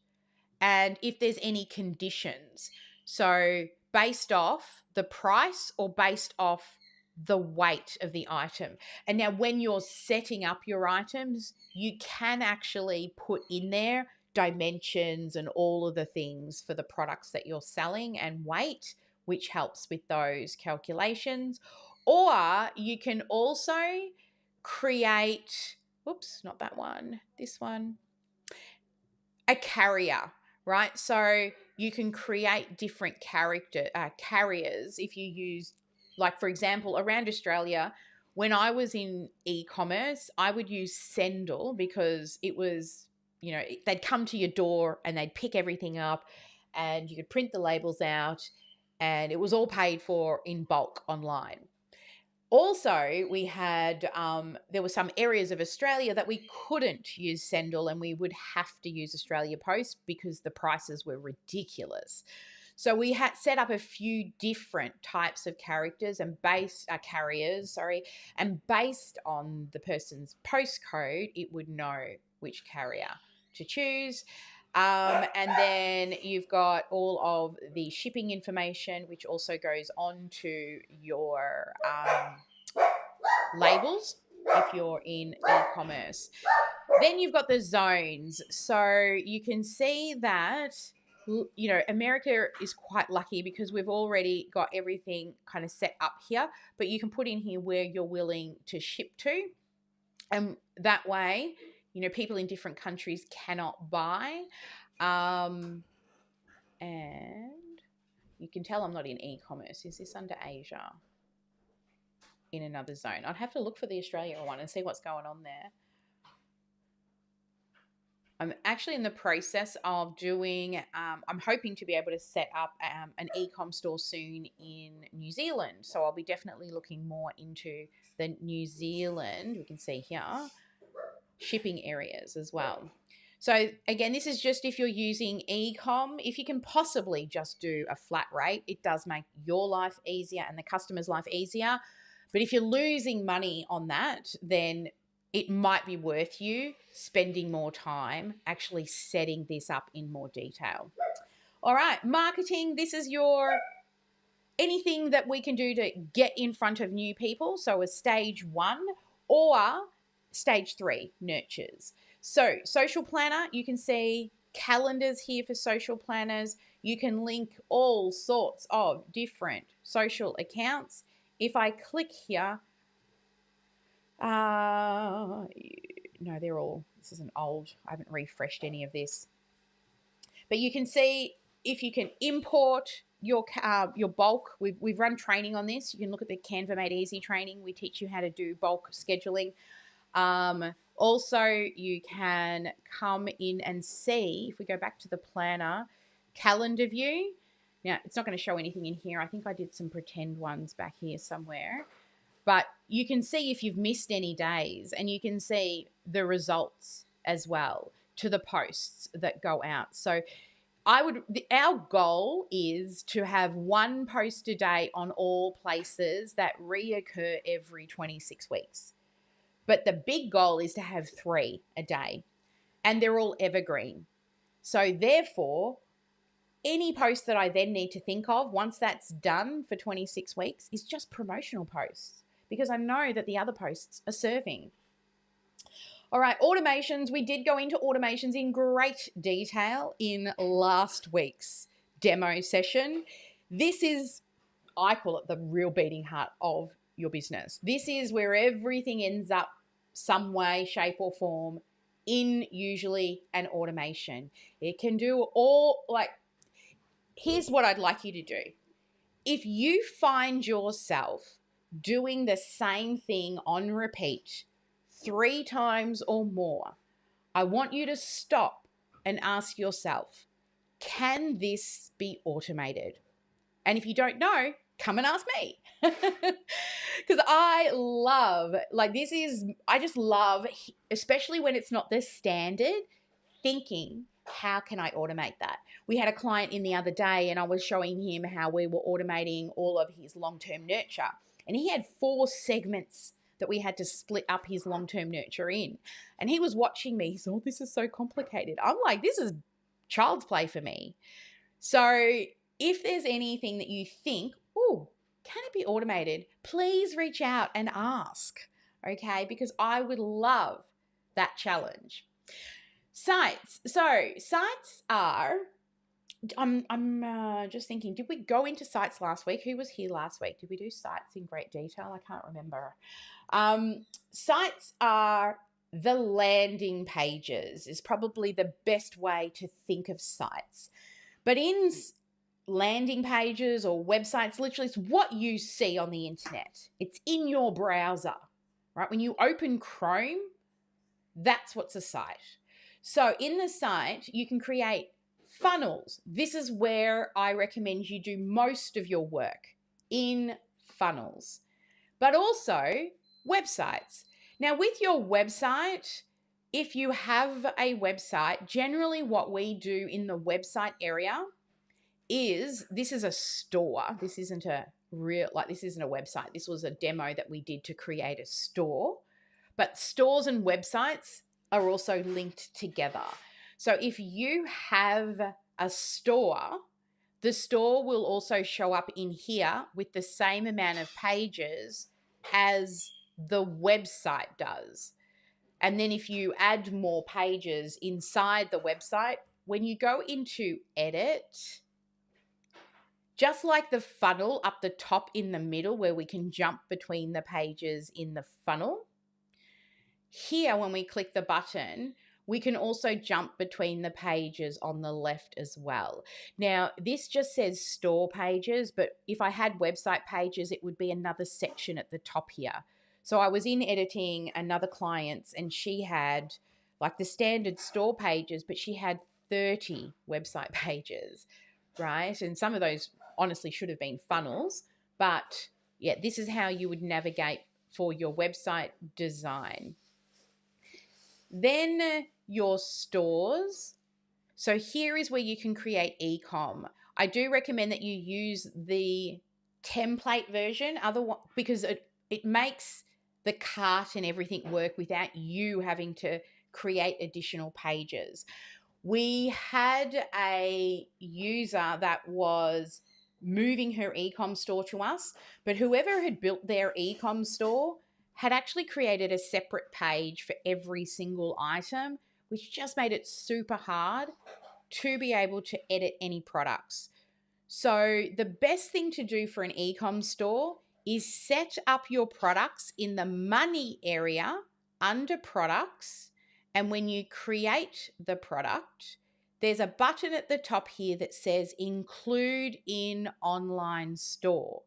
and if there's any conditions. So based off the price or based off the weight of the item. And now when you're setting up your items, you can actually put in there dimensions and all of the things for the products that you're selling and weight, which helps with those calculations. Or you can also create, whoops, not that one, this one, a carrier, right? So you can create different carriers if you use, like, for example, around Australia, when I was in e-commerce, I would use Sendle because it was, you know, they'd come to your door and they'd pick everything up and you could print the labels out and it was all paid for in bulk online. Also, we had, there were some areas of Australia that we couldn't use Sendle and we would have to use Australia Post because the prices were ridiculous. So we had set up a few different types of characters and carriers, and based on the person's postcode, it would know which carrier to choose. And then you've got all of the shipping information, which also goes on to your labels if you're in e-commerce. Then you've got the zones. So you can see that, you know, America is quite lucky because we've already got everything kind of set up here, but you can put in here where you're willing to ship to. And that way, you know, people in different countries cannot buy. And you can tell I'm not in e-commerce. Is this under Asia? In another zone. I'd have to look for the Australia one and see what's going on there. I'm actually in the process of doing, I'm hoping to be able to set up an e-com store soon in New Zealand. So I'll be definitely looking more into the New Zealand, we can see here, shipping areas as well. So again, this is just if you're using e-com. If you can possibly just do a flat rate, it does make your life easier and the customer's life easier. But if you're losing money on that, then it might be worth you spending more time actually setting this up in more detail. All right, marketing, this is your anything that we can do to get in front of new people. So a stage 1 or stage 3 nurtures. So social planner, you can see calendars here for social planners. You can link all sorts of different social accounts. If I click here, no, they're all, this is an old, I haven't refreshed any of this. But you can see if you can import your bulk. We've run training on this. You can look at the Canva Made Easy training. We teach you how to do bulk scheduling. Also, you can come in and see, if we go back to the planner, calendar view. Now, it's not going to show anything in here. I think I did some pretend ones back here somewhere. But you can see if you've missed any days and you can see the results as well to the posts that go out. So our goal is to have 1 post a day on all places that reoccur every 26 weeks. But the big goal is to have 3 a day, and they're all evergreen. So therefore, any post that I then need to think of once that's done for 26 weeks is just promotional posts, because I know that the other posts are serving. All right, automations. We did go into automations in great detail in last week's demo session. This is, I call it the real beating heart of your business. This is where everything ends up some way, shape or form in usually an automation. It can do all, like, here's what I'd like you to do. If you find yourself doing the same thing on repeat 3 times or more, I want you to stop and ask yourself, can this be automated? And if you don't know, come and ask me. Because I love, I just love, especially when it's not the standard, thinking, how can I automate that? We had a client in the other day and I was showing him how we were automating all of his long-term nurture. And he had 4 segments that we had to split up his long-term nurture in. And he was watching me. He said, oh, this is so complicated. I'm like, this is child's play for me. So if there's anything that you think, oh, can it be automated? Please reach out and ask, okay? Because I would love that challenge. Sites. So sites are, I'm just thinking, did we go into sites last week? Who was here last week? Did we do sites in great detail? I can't remember. Sites are the landing pages is probably the best way to think of sites. But in landing pages or websites, literally it's what you see on the internet. It's in your browser, right? When you open Chrome, that's what's a site. So in the site, you can create funnels. This is where I recommend you do most of your work, in funnels, but also websites. Now with your website, if you have a website, generally what we do in the website area is, this is a store. This isn't a this isn't a website. This was a demo that we did to create a store, but stores and websites are also linked together. So if you have a store, the store will also show up in here with the same amount of pages as the website does. And then if you add more pages inside the website, when you go into edit, just like the funnel up the top in the middle where we can jump between the pages in the funnel, here when we click the button, we can also jump between the pages on the left as well. Now, this just says store pages, but if I had website pages, it would be another section at the top here. So I was in editing another client's and she had like the standard store pages, but she had 30 website pages, right? And some of those honestly should have been funnels, but yeah, this is how you would navigate for your website design. Then your stores. So here is where you can create e-com. I do recommend that you use the template version, because it makes the cart and everything work without you having to create additional pages. We had a user that was moving her e-com store to us, but whoever had built their e-com store had actually created a separate page for every single item, which just made it super hard to be able to edit any products. So the best thing to do for an e-com store is set up your products in the money area under products. And when you create the product, there's a button at the top here that says include in online store.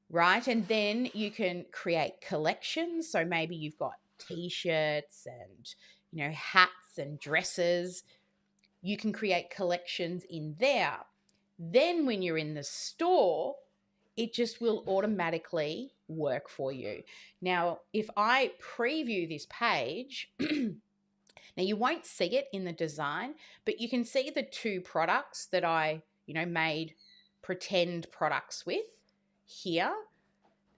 Right? And then you can create collections. So maybe you've got t-shirts and, hats and dresses. You can create collections in there. Then when you're in the store, it just will automatically work for you. Now, if I preview this page, now you won't see it in the design, but you can see the 2 products that I, made pretend products with here,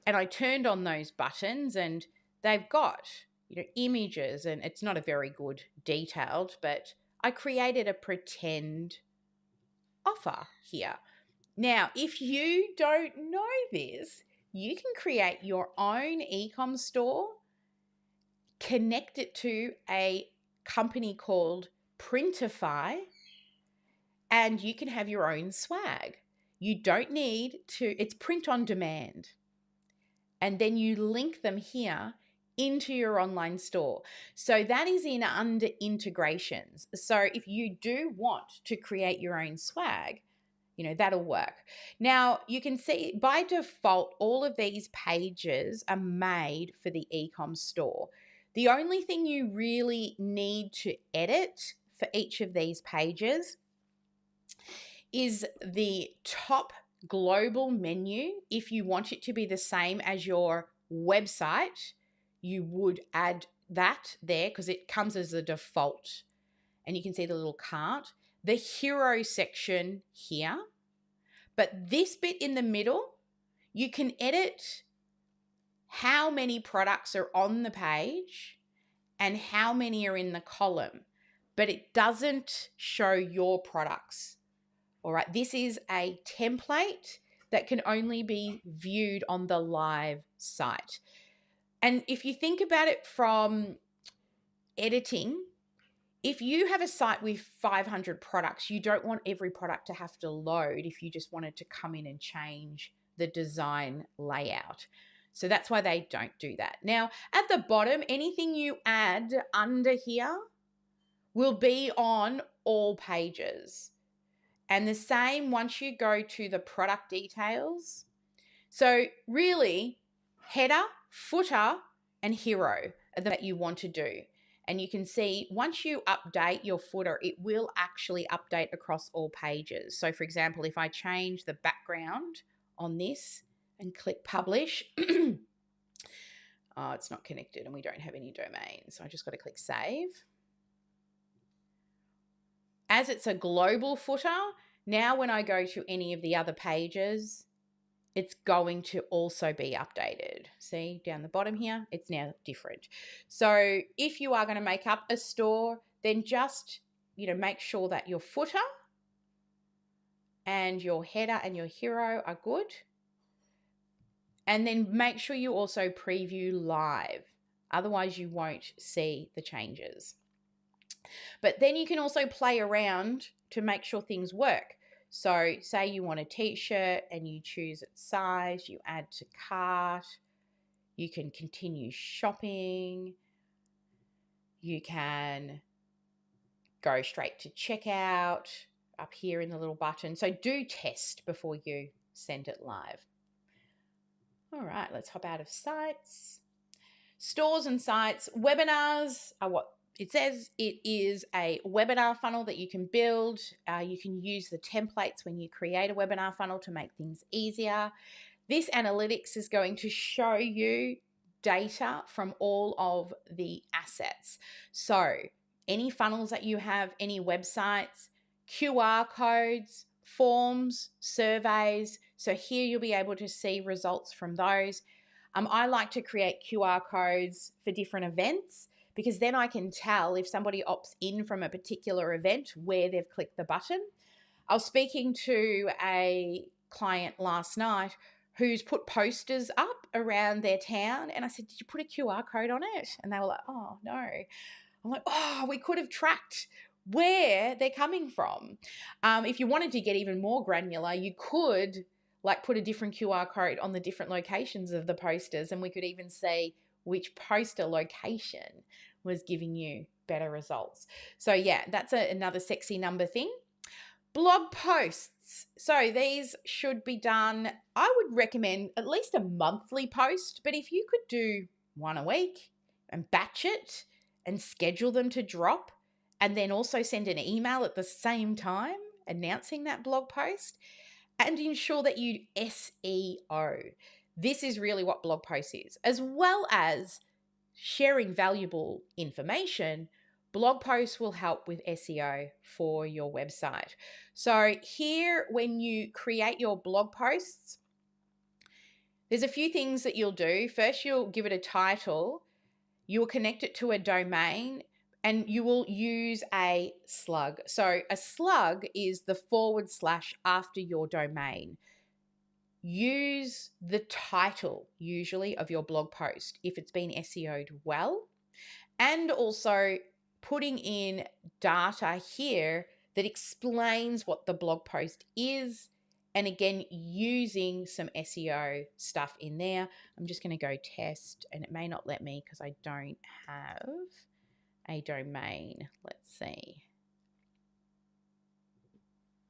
and I turned on those buttons and they've got, images, and it's not a very good detailed, but I created a pretend offer here. Now, if you don't know this, you can create your own e-com store, connect it to a company called Printify, and you can have your own swag. You don't need to, it's print on demand. And then you link them here into your online store. So that is in under integrations. So if you do want to create your own swag, that'll work. Now you can see by default, all of these pages are made for the e-com store. The only thing you really need to edit for each of these pages is the top global menu, if you want it to be the same as your website, you would add that there because it comes as a default. And you can see the little cart. The hero section here. But this bit in the middle, you can edit how many products are on the page and how many are in the column, but it doesn't show your products. All right, this is a template that can only be viewed on the live site. And if you think about it from editing, if you have a site with 500 products, you don't want every product to have to load if you just wanted to come in and change the design layout. So that's why they don't do that. Now, at the bottom, anything you add under here will be on all pages. And the same once you go to the product details. So really, header, footer, and hero are that you want to do. And you can see once you update your footer, it will actually update across all pages. So for example, if I change the background on this and click publish, oh, it's not connected and we don't have any domains. So I just got to click save. As it's a global footer, now when I go to any of the other pages, it's going to also be updated. See down the bottom here, it's now different. So if you are going to make up a store, then just, make sure that your footer and your header and your hero are good. And then make sure you also preview live. Otherwise you won't see the changes. But then you can also play around to make sure things work. So say you want a t-shirt and you choose its size, you add to cart, you can continue shopping, you can go straight to checkout up here in the little button. So do test before you send it live. All right, let's hop out of sites. Stores and sites. Webinars are what it says. It is a webinar funnel that you can build. You can use the templates when you create a webinar funnel to make things easier. This analytics is going to show you data from all of the assets. So any funnels that you have, any websites, QR codes, forms, surveys. So here you'll be able to see results from those. I like to create QR codes for different events because then I can tell if somebody opts in from a particular event where they've clicked the button. I was speaking to a client last night who's put posters up around their town, and I said, did you put a QR code on it? And they were like, oh, no. I'm like, oh, we could have tracked where they're coming from. If you wanted to get even more granular, you could put a different QR code on the different locations of the posters, and we could even see which poster location was giving you better results. So yeah, that's another sexy number thing. Blog posts. So these should be done, I would recommend at least a monthly post, but if you could do one a week and batch it and schedule them to drop, and then also send an email at the same time announcing that blog post, and ensure that you SEO. This is really what blog post is. As well as sharing valuable information, blog posts will help with SEO for your website. So here, when you create your blog posts, there's a few things that you'll do. First, you'll give it a title. You'll connect it to a domain, and you will use a slug. So a slug is the / after your domain. Use the title usually of your blog post if it's been SEO'd well, and also putting in data here that explains what the blog post is, and again using some SEO stuff in there. I'm just going to go test, and it may not let me because I don't have a domain. Let's see.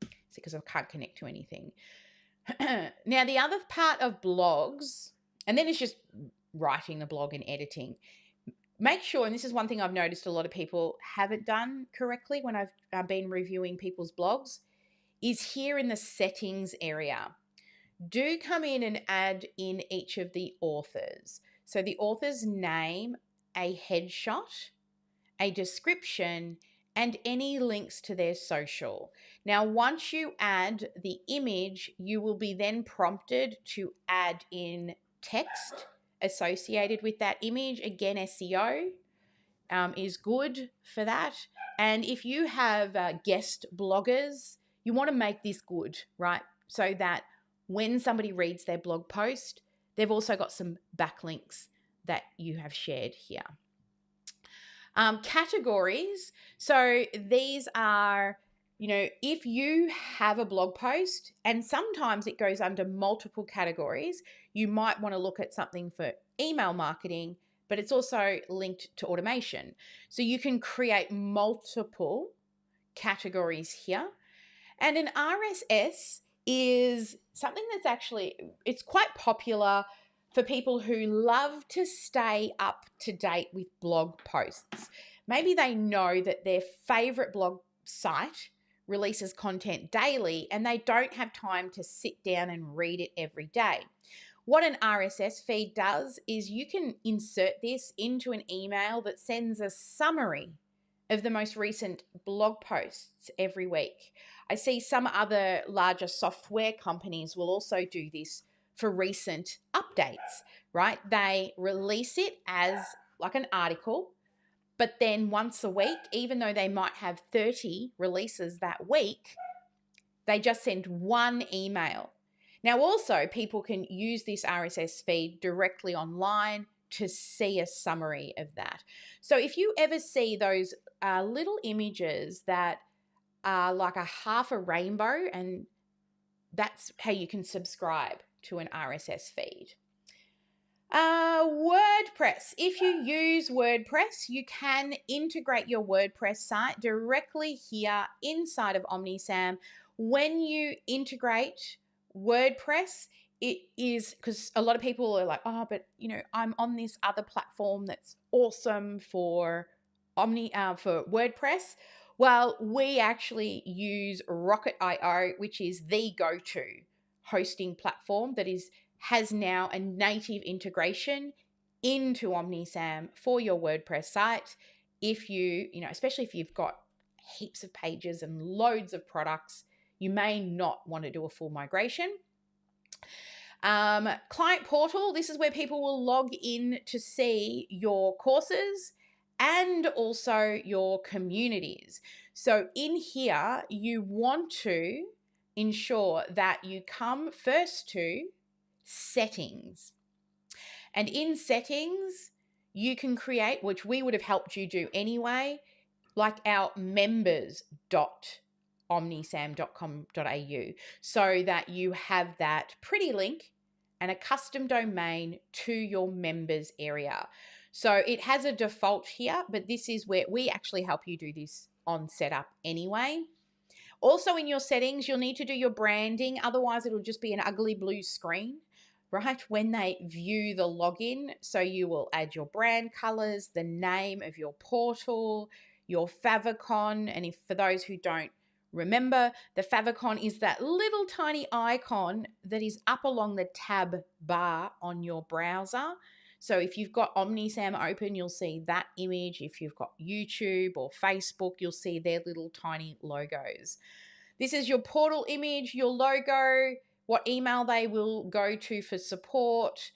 It's because I can't connect to anything. Now, the other part of blogs, and then it's just writing the blog and editing. Make sure, and this is one thing I've noticed a lot of people haven't done correctly when I've been reviewing people's blogs, is here in the settings area. do come in and add in each of the authors. So the author's name, a headshot, a description, and any links to their social. Now, once you add the image, you will be then prompted to add in text associated with that image. Again, SEO is good for that. And if you have guest bloggers, you want to make this good, right? So that when somebody reads their blog post, they've also got some backlinks that you have shared here. Categories. So these are, if you have a blog post and sometimes it goes under multiple categories, you might want to look at something for email marketing, but it's also linked to automation. So you can create multiple categories here. And an RSS is something that's actually, it's quite popular for people who love to stay up to date with blog posts. Maybe they know that their favorite blog site releases content daily and they don't have time to sit down and read it every day. What an RSS feed does is you can insert this into an email that sends a summary of the most recent blog posts every week. I see some other larger software companies will also do this for recent updates, right? They release it as like an article, but then once a week, even though they might have 30 releases that week, they just send one email. Now, also, people can use this RSS feed directly online to see a summary of that. So if you ever see those little images that are like a half a rainbow, and that's how you can subscribe to an RSS feed. WordPress. If you use WordPress, you can integrate your WordPress site directly here inside of OmniSAM. When you integrate WordPress, it is because a lot of people are like, oh, but I'm on this other platform that's awesome for for WordPress. Well, we actually use Rocket.io, which is the go-to hosting platform that has now a native integration into OmniSAM for your WordPress site. If especially if you've got heaps of pages and loads of products, you may not want to do a full migration. Client portal, this is where people will log in to see your courses and also your communities. So in here, you want to ensure that you come first to settings. And in settings, you can create, which we would have helped you do anyway, like our members.omnisam.com.au, so that you have that pretty link and a custom domain to your members area. So it has a default here, but this is where we actually help you do this on setup anyway. Also in your settings, you'll need to do your branding. Otherwise, it'll just be an ugly blue screen, right, when they view the login. So you will add your brand colors, the name of your portal, your favicon. And if for those who don't remember, the favicon is that little tiny icon that is up along the tab bar on your browser. So if you've got OmniSAM open, you'll see that image. If you've got YouTube or Facebook, you'll see their little tiny logos. This is your portal image, your logo, what email they will go to for support,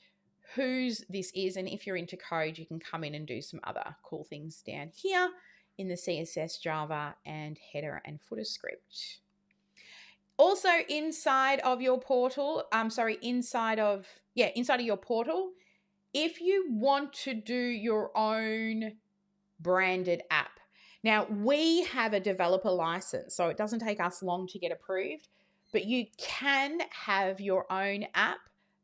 whose this is, and if you're into code, you can come in and do some other cool things down here in the CSS, Java, and header and footer script. Also inside of your portal, inside of your portal, if you want to do your own branded app. Now, we have a developer license, so it doesn't take us long to get approved, but you can have your own app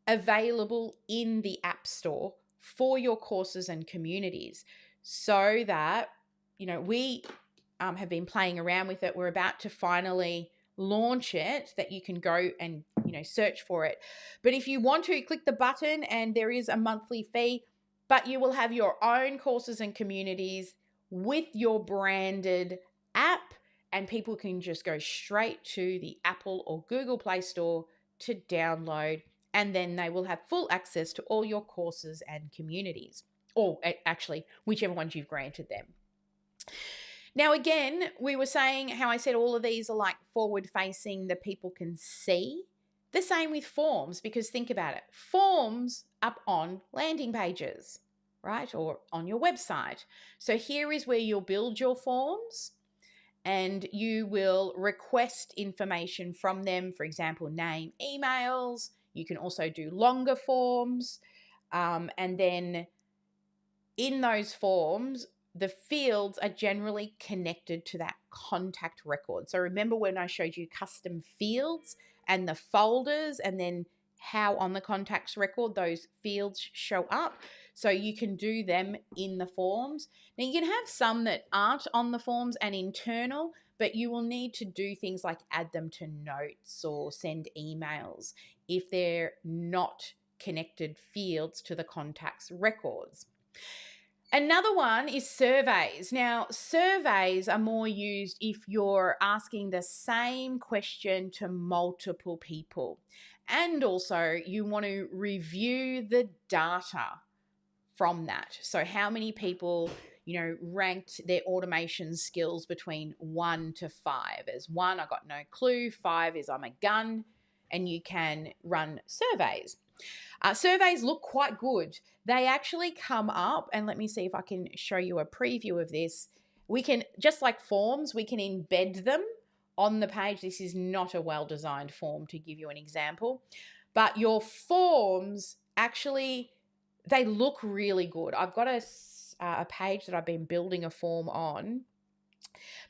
available in the App Store for your courses and communities, so that, we have been playing around with it. We're about to finally launch it, that you can go and search for it. But if you want to, click the button and there is a monthly fee, but you will have your own courses and communities with your branded app, and people can just go straight to the Apple or Google Play Store to download, and then they will have full access to all your courses and communities, or actually whichever ones you've granted them. Now, again, we were saying how I said all of these are like forward facing that people can see. The same with forms, because think about it. Forms up on landing pages, right? Or on your website. So here is where you'll build your forms and you will request information from them. For example, name, emails. You can also do longer forms. And then in those forms, the fields are generally connected to that contact record. So remember when I showed you custom fields and the folders, and then how on the contacts record those fields show up? So you can do them in the forms. Now you can have some that aren't on the forms and internal, but you will need to do things like add them to notes or send emails if they're not connected fields to the contacts records. Another one is surveys. Now, surveys are more used if you're asking the same question to multiple people. And also you want to review the data from that. So how many people, ranked their automation skills between 1 to 5. As 1, I got no clue. 5 is I'm a gun. And you can run surveys. Surveys look quite good. They actually come up, and let me see if I can show you a preview of this. We can, just like forms, we can embed them on the page. This is not a well-designed form to give you an example, but your forms actually, they look really good. I've got a page that I've been building a form on,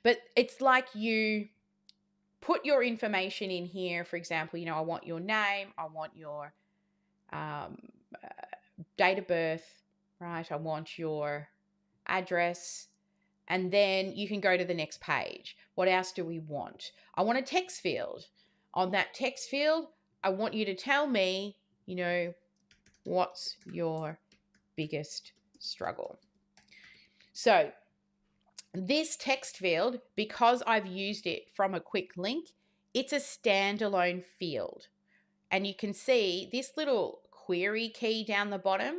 but it's like you put your information in here. For example, I want your name, I want your date of birth, right? I want your address, and then you can go to the next page. What else do we want? I want a text field. On that text field, I want you to tell me, what's your biggest struggle? So this text field, because I've used it from a quick link, it's a standalone field. And you can see this little query key down the bottom.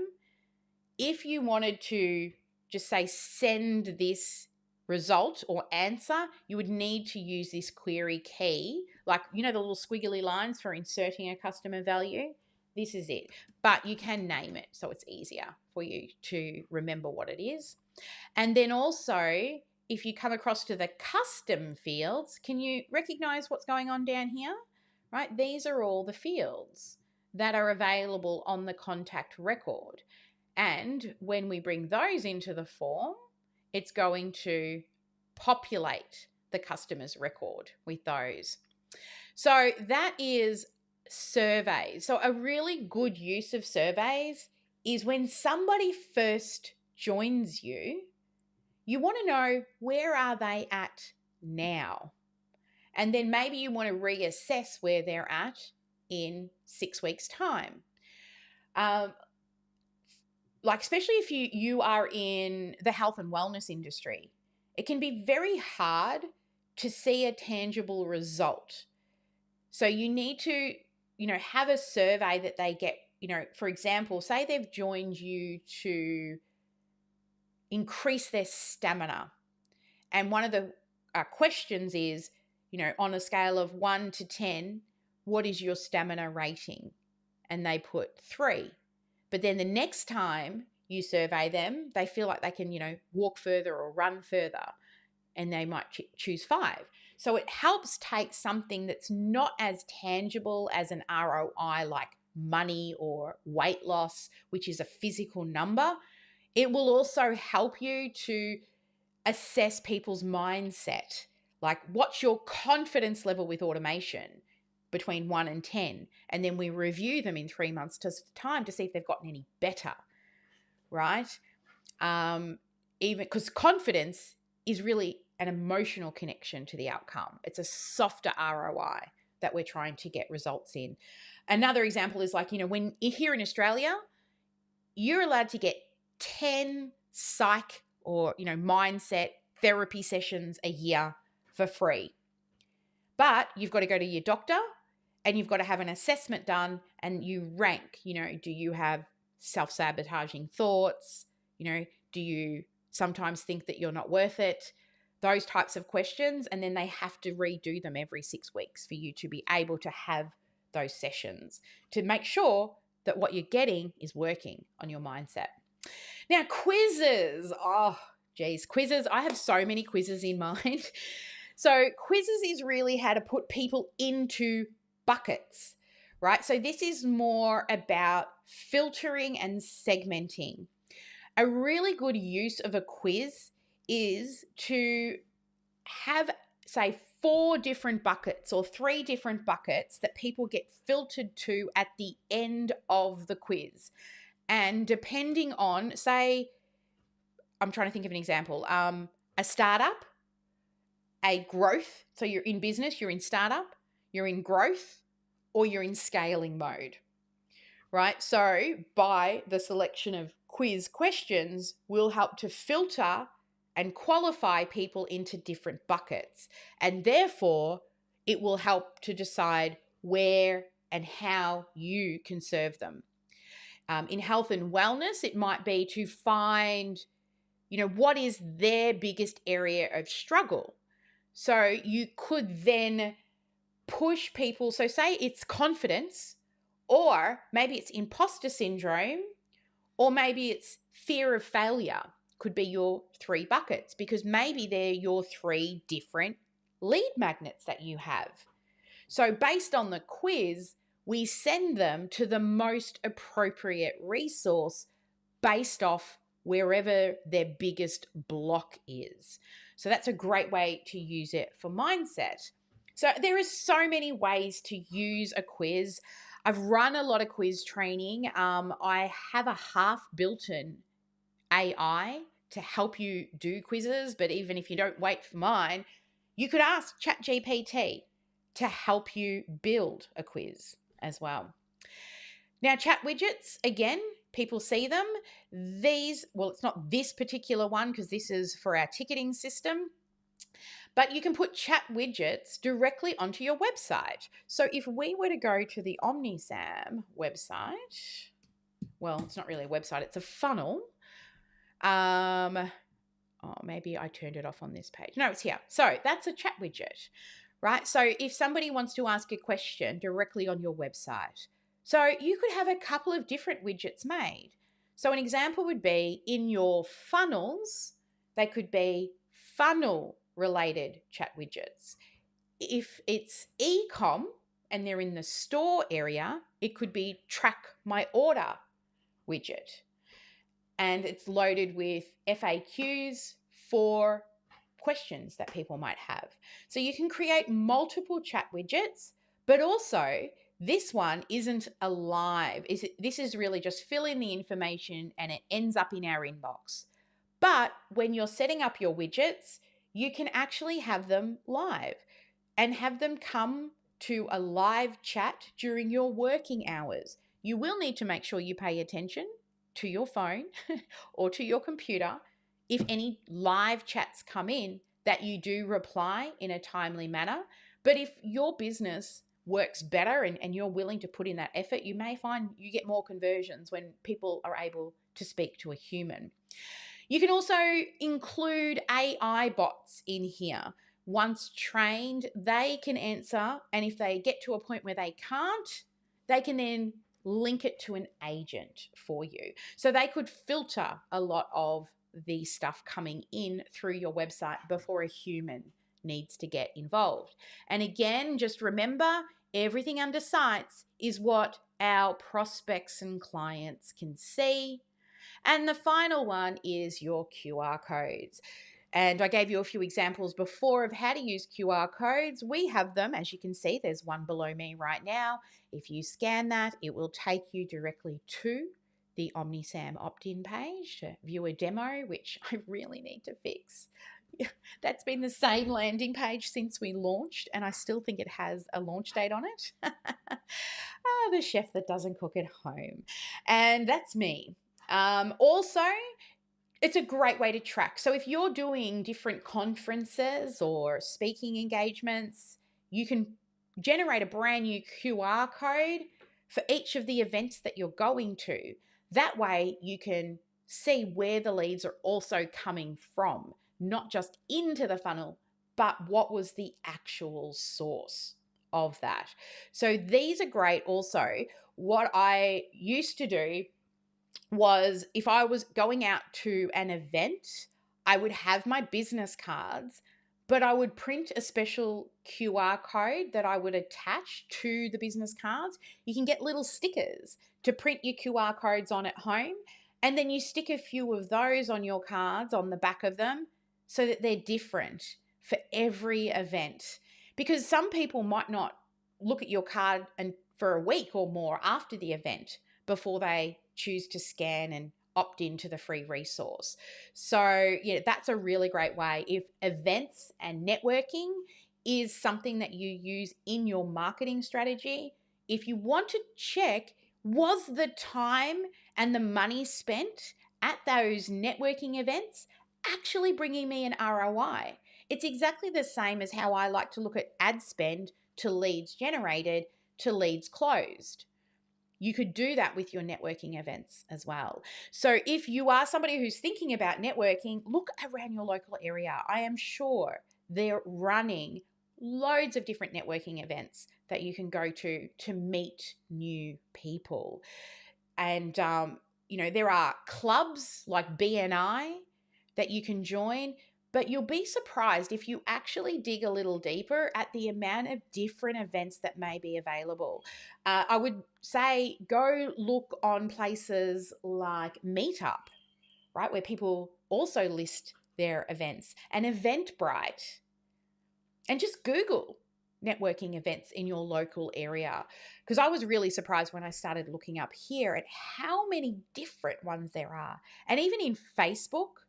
If you wanted to just say send this result or answer, you would need to use this query key, like, the little squiggly lines for inserting a customer value. This is it. But you can name it so it's easier for you to remember what it is. And then also, if you come across to the custom fields, can you recognize what's going on down here? Right? These are all the fields that are available on the contact record. And when we bring those into the form, it's going to populate the customer's record with those. So that is surveys. So a really good use of surveys is when somebody first joins you, you want to know, where are they at now? And then maybe you want to reassess where they're at in 6 weeks' time. Especially if you are in the health and wellness industry, it can be very hard to see a tangible result. So you need to, have a survey that they get, for example, say they've joined you to increase their stamina. And one of the questions is, on a scale of 1 to 10, what is your stamina rating? And they put 3. But then the next time you survey them, they feel like they can, walk further or run further, and they might choose 5. So it helps take something that's not as tangible as an ROI, like money or weight loss, which is a physical number. It will also help you to assess people's mindset. Like, what's your confidence level with automation between 1 and 10? And then we review them in 3 months' time to see if they've gotten any better, right? Even because confidence is really an emotional connection to the outcome. It's a softer ROI that we're trying to get results in. Another example is like, when here in Australia, you're allowed to get 10 psych or, mindset therapy sessions a year for free. But you've got to go to your doctor and you've got to have an assessment done, and you rank, do you have self-sabotaging thoughts? Do you sometimes think that you're not worth it? Those types of questions. And then they have to redo them every 6 weeks for you to be able to have those sessions to make sure that what you're getting is working on your mindset. Now, quizzes. Oh, geez, quizzes. I have so many quizzes in mind. So quizzes is really how to put people into buckets, right? So this is more about filtering and segmenting. A really good use of a quiz is to have, say, 4 different buckets or 3 different buckets that people get filtered to at the end of the quiz. And depending on, say, I'm trying to think of an example, a startup, a growth. So you're in business, you're in startup, you're in growth, or you're in scaling mode, right? So by the selection of quiz questions will help to filter and qualify people into different buckets. And therefore, it will help to decide where and how you can serve them. In health and wellness, it might be to find, what is their biggest area of struggle. So you could then push people. So say it's confidence, or maybe it's imposter syndrome, or maybe it's fear of failure. Could be your 3 buckets, because maybe they're your 3 different lead magnets that you have. So based on the quiz, we send them to the most appropriate resource based off wherever their biggest block is. So that's a great way to use it for mindset. So there are so many ways to use a quiz. I've run a lot of quiz training. I have a half built-in AI to help you do quizzes, but even if you don't wait for mine, you could ask ChatGPT to help you build a quiz as well. Now, chat widgets, again, people see them. These, well, it's not this particular one because this is for our ticketing system, but you can put chat widgets directly onto your website. So if we were to go to the OmniSAM website, well, it's not really a website, it's a funnel. Maybe I turned it off on this page. No, it's here. So that's a chat widget, right? So if somebody wants to ask a question directly on your website, so you could have a couple of different widgets made. So an example would be in your funnels, they could be funnel related chat widgets. If it's e-com and they're in the store area, it could be track my order widget. And it's loaded with FAQs for questions that people might have. So you can create multiple chat widgets, but also this one isn't a live. This is really just fill in the information and it ends up in our inbox. But when you're setting up your widgets, you can actually have them live and have them come to a live chat during your working hours. You will need to make sure you pay attention to your phone or to your computer if any live chats come in, that you do reply in a timely manner. But if your business works better and you're willing to put in that effort, you may find you get more conversions when people are able to speak to a human. You can also include AI bots in here. Once trained, they can answer, and if they get to a point where they can't, they can then link it to an agent for you. So they could filter a lot of the stuff coming in through your website before a human needs to get involved. And again, just remember, everything under sites is what our prospects and clients can see. And the final one is your QR codes. And I gave you a few examples before of how to use QR codes. We have them, as you can see, there's one below me right now. If you scan that, it will take you directly to the OmniSAM opt-in page to view a demo, which I really need to fix. That's been the same landing page since we launched, and I still think it has a launch date on it. The chef that doesn't cook at home. And that's me. Also, it's a great way to track. So if you're doing different conferences or speaking engagements, you can generate a brand new QR code for each of the events that you're going to. That way you can see where the leads are also coming from, not just into the funnel, but what was the actual source of that. So these are great also. What I used to do was if I was going out to an event, I would have my business cards, but I would print a special QR code that I would attach to the business cards. You can get little stickers to print your QR codes on at home, and then you stick a few of those on your cards on the back of them so that they're different for every event. Because some people might not look at your card and for a week or more after the event before they choose to scan and opt into the free resource. So yeah, that's a really great way. If events and networking is something that you use in your marketing strategy, if you want to check, was the time and the money spent at those networking events actually bringing me an ROI? It's exactly the same as how I like to look at ad spend to leads generated to leads closed. You could do that with your networking events as well. So if you are somebody who's thinking about networking, look around your local area. I am sure they're running loads of different networking events that you can go to meet new people. And, there are clubs like BNI that you can join, but you'll be surprised if you actually dig a little deeper at the amount of different events that may be available. I would say go look on places like Meetup, right, where people also list their events, and Eventbrite, and just Google networking events in your local area. Because I was really surprised when I started looking up here at how many different ones there are. And even in Facebook,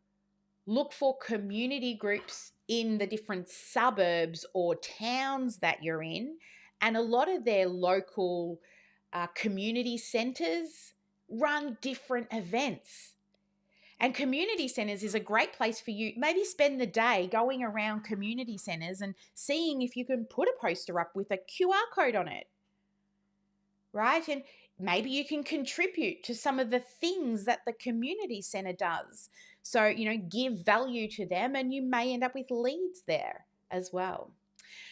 look for community groups in the different suburbs or towns that you're in. And a lot of their local community centers run different events. And community centers is a great place for you. Maybe spend the day going around community centers and seeing if you can put a poster up with a QR code on it, right? And maybe you can contribute to some of the things that the community center does. So, give value to them, and you may end up with leads there as well.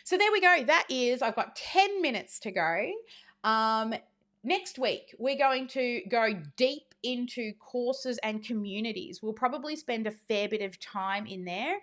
So there we go. I've got 10 minutes to go. Next week, we're going to go deep into courses and communities. We'll probably spend a fair bit of time in there.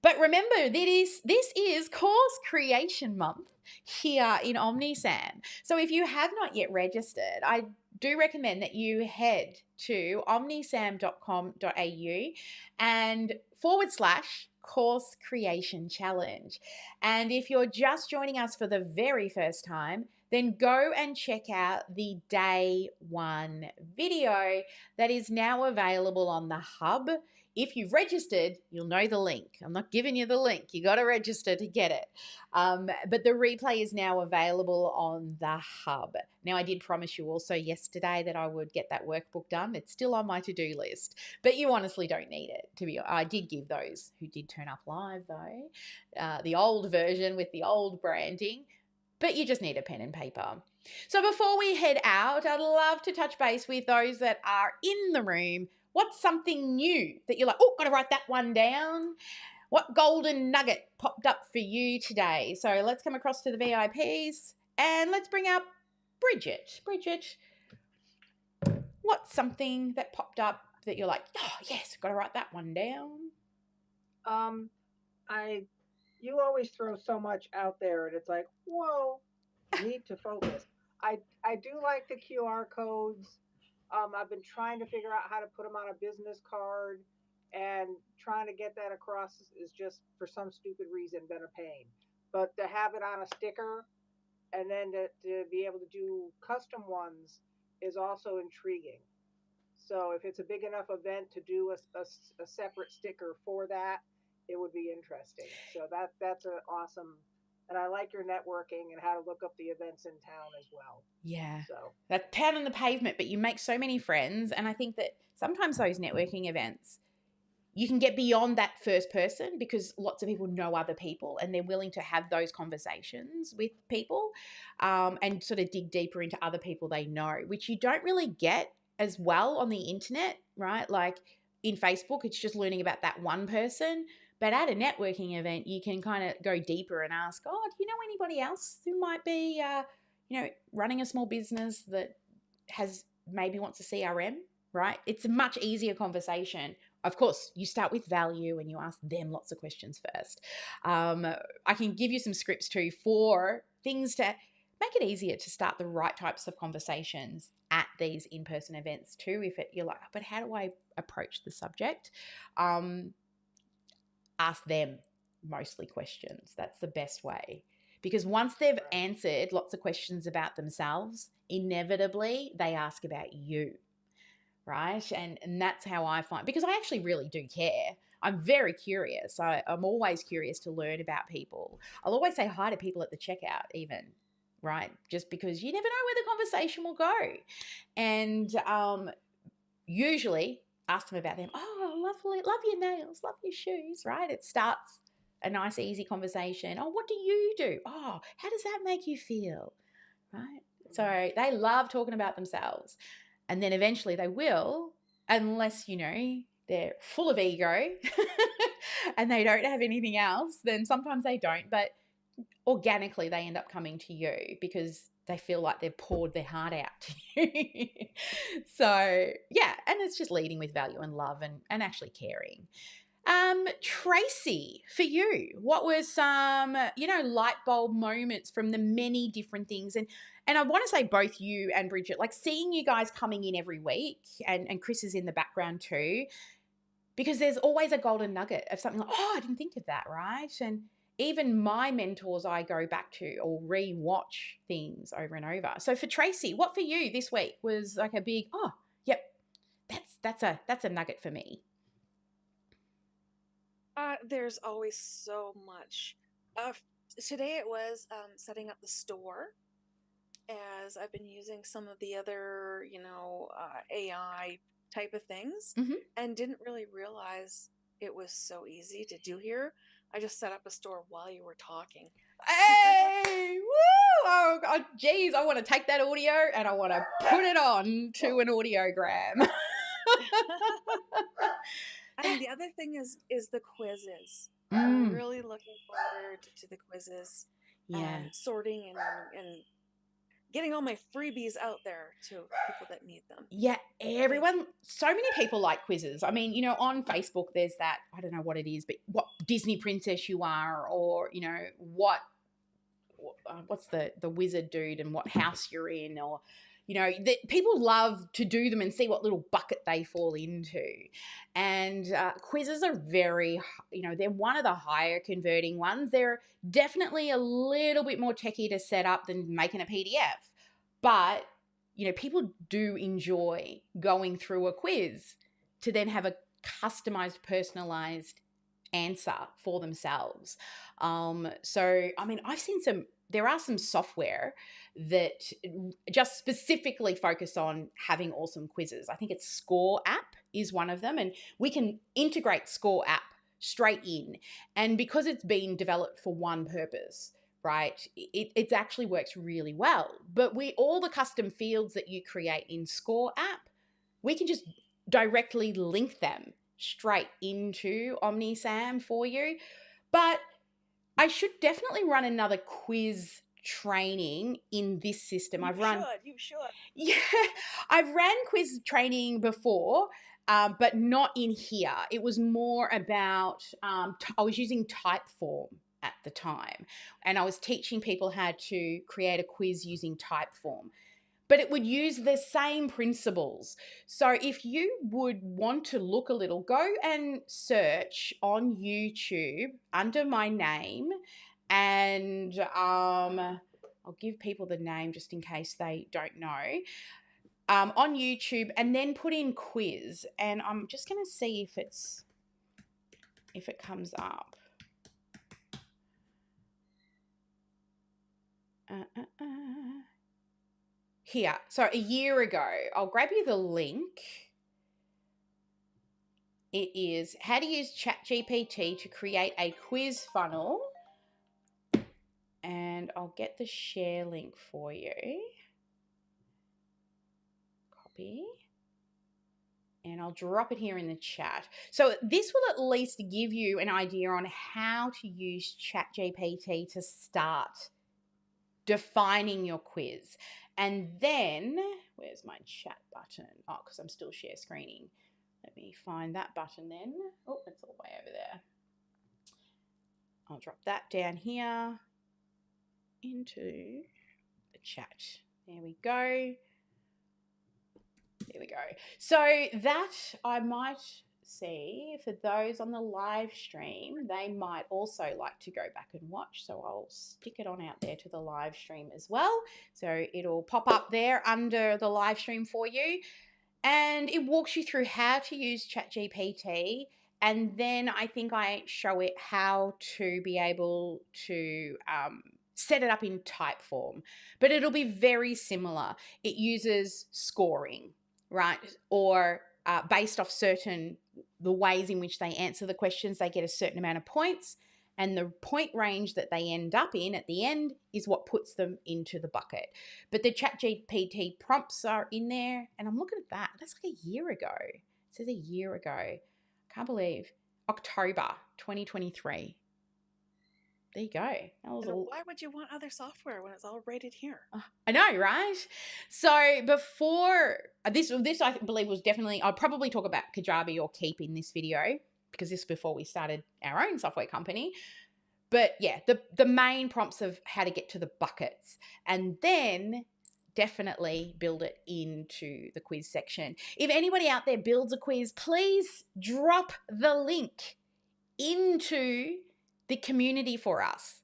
But remember, this is Course Creation Month here in OmniSAM. So if you have not yet registered, I do recommend that you head to omnisam.com.au and /course creation challenge. And if you're just joining us for the very first time, then go and check out the day 1 video that is now available on the hub. If you've registered, you'll know the link. I'm not giving you the link. You got to register to get it. But the replay is now available on the hub. Now, I did promise you also yesterday that I would get that workbook done. It's still on my to-do list, but you honestly don't need it. I did give those who did turn up live, though, the old version with the old branding, but you just need a pen and paper. So before we head out, I'd love to touch base with those that are in the room. What's something new that you're like, oh, got to write that one down? What golden nugget popped up for you today? So let's come across to the VIPs and let's bring up Bridget. Bridget, what's something that popped up that you're like, oh, yes, got to write that one down? You always throw so much out there, and it's like, whoa, need to focus. I do like the QR codes. I've been trying to figure out how to put them on a business card, and trying to get that across is just, for some stupid reason, been a pain. But to have it on a sticker and then to be able to do custom ones is also intriguing. So if it's a big enough event to do a separate sticker for that, it would be interesting. So that's an awesome. And I like your networking and how to look up the events in town as well. Yeah. So that pound on the pavement, but you make so many friends. And I think that sometimes those networking events, you can get beyond that first person because lots of people know other people and they're willing to have those conversations with people, and sort of dig deeper into other people they know, which you don't really get as well on the internet, right? Like in Facebook, it's just learning about that one person. But at a networking event, you can kind of go deeper and ask, oh, do you know anybody else who might be, running a small business that has maybe wants a CRM, right? It's a much easier conversation. Of course, you start with value and you ask them lots of questions first. I can give you some scripts too for things to make it easier to start the right types of conversations at these in-person events too. If you're like, but how do I approach the subject? Ask them mostly questions. That's the best way. Because once they've answered lots of questions about themselves, inevitably they ask about you, right? And that's how I find, because I actually really do care. I'm very curious. I'm always curious to learn about people. I'll always say hi to people at the checkout even, right? Just because you never know where the conversation will go. And usually ask them about them. Oh, lovely, love your nails, love your shoes, right? It starts a nice, easy conversation. Oh, what do you do? Oh, how does that make you feel, right? So they love talking about themselves. And then eventually they will, unless, they're full of ego and they don't have anything else, then sometimes they don't. But organically they end up coming to you because they feel like they've poured their heart out to you. So, yeah, and it's just leading with value and love and actually caring. Tracy, for you, what were some, light bulb moments from the many different things? And I want to say both you and Bridget, like seeing you guys coming in every week, and Chris is in the background too, because there's always a golden nugget of something like, oh, I didn't think of that, right? And even my mentors, I go back to or re-watch things over and over. So for Tracy, what for you this week was like a big, oh, yep, that's a nugget for me? There's always so much. Today it was setting up the store, as I've been using some of the other, AI type of things, and didn't really realize it was so easy to do here. I just set up a store while you were talking. Hey, woo! Oh, God, geez, I want to take that audio and I want to put it on to an audiogram. And the other thing is the quizzes. I'm really looking forward to the quizzes. Yeah. And sorting and getting all my freebies out there to people that need them. Yeah, so many people like quizzes. I mean, on Facebook there's that, I don't know what it is, but what Disney princess you are, or, what's the wizard dude and what house you're in, or, people love to do them and see what little bucket they fall into. And quizzes are very, they're one of the higher converting ones. They're definitely a little bit more techy to set up than making a PDF. But, people do enjoy going through a quiz to then have a customized, personalized answer for themselves. So, I mean, there are some software that just specifically focus on having awesome quizzes. I think it's Score app is one of them, and we can integrate Score app straight in. And because it's been developed for one purpose, right, it actually works really well. But all the custom fields that you create in Score app, we can just directly link them straight into OmniSAM for you. But I should definitely run another quiz training in this system. You should. Yeah, I've ran quiz training before, but not in here. It was more about, I was using Typeform at the time, and I was teaching people how to create a quiz using Typeform. But it would use the same principles. So if you would want to look a little, go and search on YouTube under my name, and I'll give people the name just in case they don't know. On YouTube, and then put in quiz, and I'm just going to see if it comes up. Here. So a year ago, I'll grab you the link. It is how to use ChatGPT to create a quiz funnel. And I'll get the share link for you. Copy. And I'll drop it here in the chat. So this will at least give you an idea on how to use ChatGPT to start defining your quiz. And then, where's my chat button? Oh, because I'm still share screening. Let me find that button then. Oh, it's all the way over there. I'll drop that down here into the chat. There we go. There we go. So that I might see for those on the live stream, they might also like to go back and watch. So I'll stick it on out there to the live stream as well. So it'll pop up there under the live stream for you. And it walks you through how to use ChatGPT. And then I think I show it how to be able to set it up in type form. But it'll be very similar. It uses scoring, right? Or based off the ways in which they answer the questions, they get a certain amount of points. And the point range that they end up in at the end is what puts them into the bucket. But the ChatGPT prompts are in there. And I'm looking at that. That's like a year ago. It says a year ago. I can't believe. October 2023. There you go. That was Why would you want other software when it's all rated here? I know, right? So before this I believe was definitely, I'll probably talk about Kajabi or Keep in this video because this is before we started our own software company. But yeah, the main prompts of how to get to the buckets and then definitely build it into the quiz section. If anybody out there builds a quiz, please drop the link into the community for us.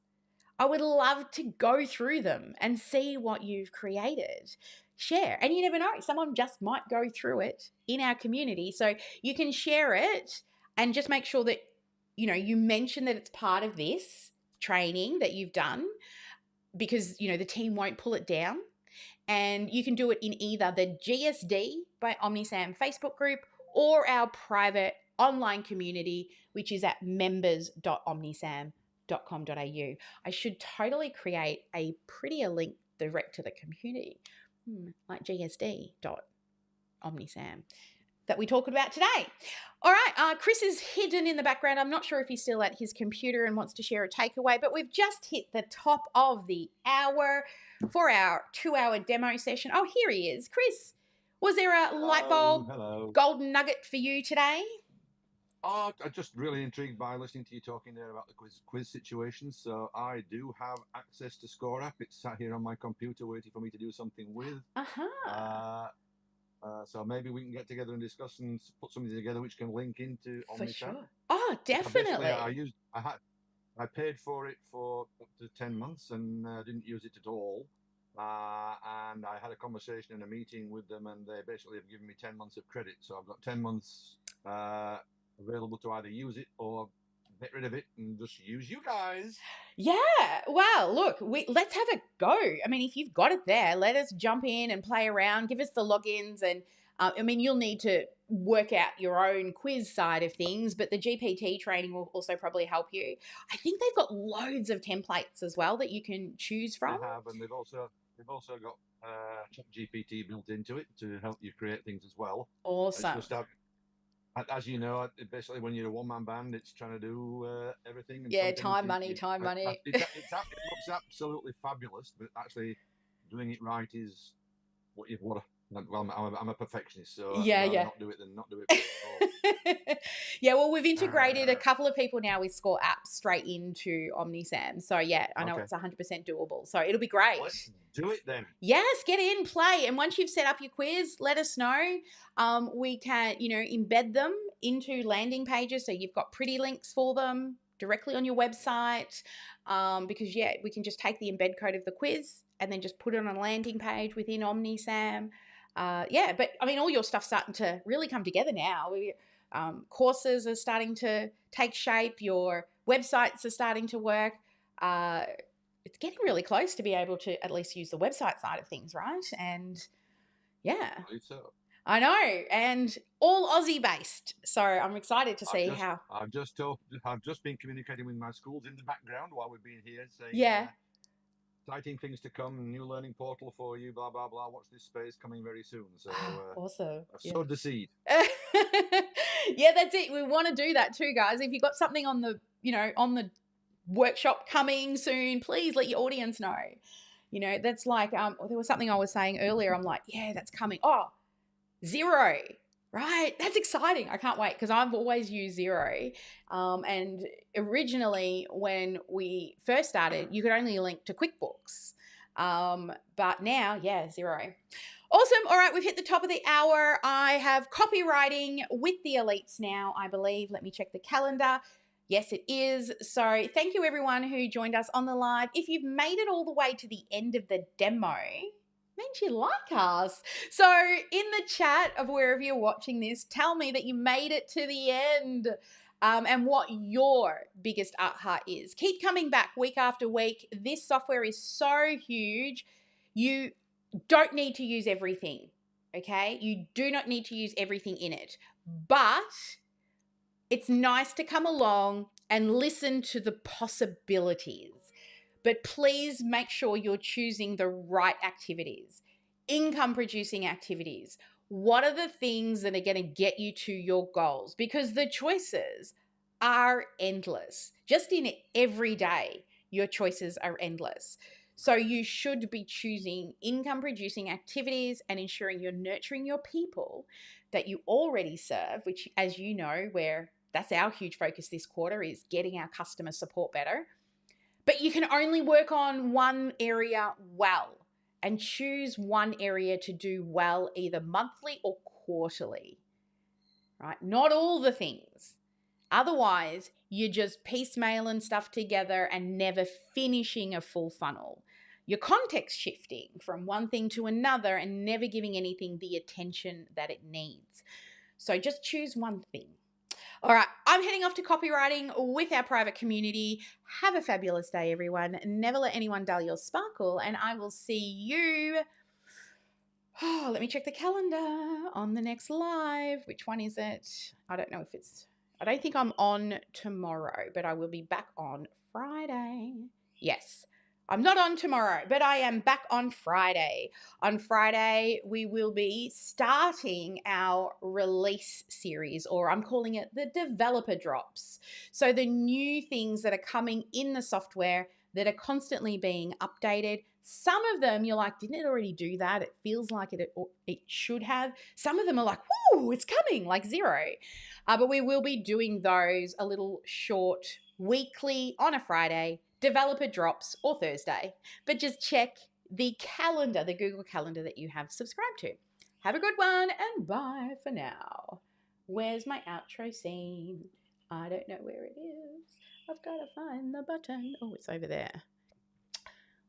I would love to go through them and see what you've created. Share. And you never know, someone just might go through it in our community. So you can share it and just make sure that, you mention that it's part of this training that you've done because, the team won't pull it down. And you can do it in either the GSD by OmniSAM Facebook group or our private online community, which is at members.omnisam.com.au. I should totally create a prettier link direct to the community, like gsd.omnisam that we talked about today. All right, Chris is hidden in the background. I'm not sure if he's still at his computer and wants to share a takeaway, but we've just hit the top of the hour for our 2-hour demo session. Oh, here he is. Chris, was there a light bulb golden nugget for you today? Oh, I'm just really intrigued by listening to you talking there about the quiz situation. So I do have access to Score App. It's sat here on my computer waiting for me to do something with. So maybe we can get together and discuss and put something together which can link into OmniSAM. For sure. Oh, definitely. I paid for it for up to 10 months and didn't use it at all. And I had a conversation in a meeting with them, and they basically have given me 10 months of credit. So I've got 10 months available to either use it or get rid of it and just use you guys. Yeah. Well, look, let's have a go. I mean, if you've got it there, let us jump in and play around. Give us the logins. And you'll need to work out your own quiz side of things, but the GPT training will also probably help you. I think they've got loads of templates as well that you can choose from. They have, and they've also got ChatGPT built into it to help you create things as well. Awesome. As you know, basically when you're a one-man band, it's trying to do everything. And yeah, time money. It looks absolutely fabulous, but actually doing it right is what you've got. Well, I'm a perfectionist, so yeah. Not do it than not do it. Yeah, well, we've integrated a couple of people now with Score Apps straight into OmniSAM. So yeah, I know it's 100% doable. So it'll be great. Let's do it then. Yes, get in, play, and once you've set up your quiz, let us know. We can, embed them into landing pages, so you've got pretty links for them directly on your website. Because we can just take the embed code of the quiz and then just put it on a landing page within OmniSAM. But all your stuff's starting to really come together now. Courses are starting to take shape. Your websites are starting to work. It's getting really close to be able to at least use the website side of things, right? And yeah. I believe so. I know, and all Aussie based. So I'm excited to see how. I've just been communicating with my schools in the background while we've been here, saying, Yeah. exciting things to come, new learning portal for you, blah blah blah. Watch this space coming very soon. So Awesome. I've sowed the seed. Yeah, that's it. We want to do that too, guys. If you've got something on the, on the workshop coming soon, please let your audience know. That's like, there was something I was saying earlier. I'm like, yeah, that's coming. Oh, Xero, right? That's exciting. I can't wait because I've always used Xero. And originally when we first started, you could only link to QuickBooks. But now, yeah, Xero. Awesome. All right, we've hit the top of the hour. I have copywriting with the elites now, I believe. Let me check the calendar. Yes, it is. So thank you everyone who joined us on the live. If you've made it all the way to the end of the demo, means you like us. So in the chat of wherever you're watching this, tell me that you made it to the end and what your biggest aha is. Keep coming back week after week. This software is so huge. You don't need to use everything, okay? You do not need to use everything in it, but it's nice to come along and listen to the possibilities. But please make sure you're choosing the right activities, income producing activities. What are the things that are going to get you to your goals? Because the choices are endless. Just in every day, your choices are endless. So you should be choosing income producing activities and ensuring you're nurturing your people that you already serve, which, as you know, that's our huge focus this quarter, is getting our customer support better. But you can only work on one area well and choose one area to do well either monthly or quarterly, right? Not all the things. Otherwise, you're just piecemealing stuff together and never finishing a full funnel. You're context shifting from one thing to another and never giving anything the attention that it needs. So just choose one thing. All right, I'm heading off to copywriting with our private community. Have a fabulous day, everyone. Never let anyone dull your sparkle, and I will see you. Oh, let me check the calendar on the next live. Which one is it? I don't know if it's. I don't think I'm on tomorrow, but I will be back on Friday. Yes. I'm not on tomorrow, but I am back on Friday. On Friday, we will be starting our release series, or I'm calling it the developer drops. So the new things that are coming in the software that are constantly being updated. Some of them you're like, didn't it already do that? It feels like it should have. Some of them are like, whoo, it's coming, like Xero. But we will be doing those a little short weekly on a Friday. Developer drops or Thursday, but just check the calendar, the Google Calendar that you have subscribed to. Have a good one and bye for now. Where's my outro scene? I don't know where it is. I've got to find the button. Oh, it's over there.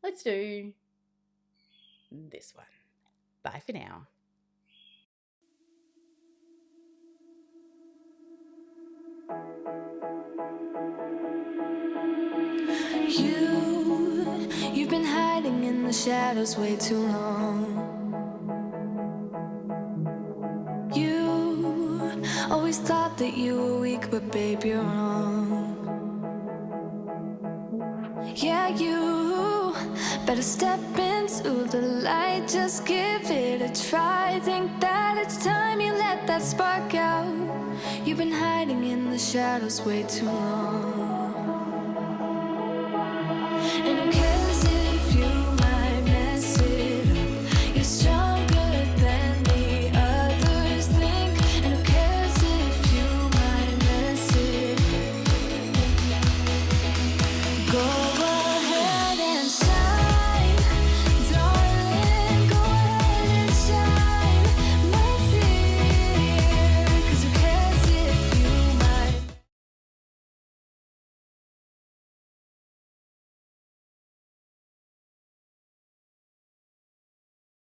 Let's do this one. Bye for now. You've been hiding in the shadows way too long. You always thought that you were weak, but babe, you're wrong. Yeah, you better step into the light, just give it a try. Think that it's time you let that spark out. You've been hiding in the shadows way too long.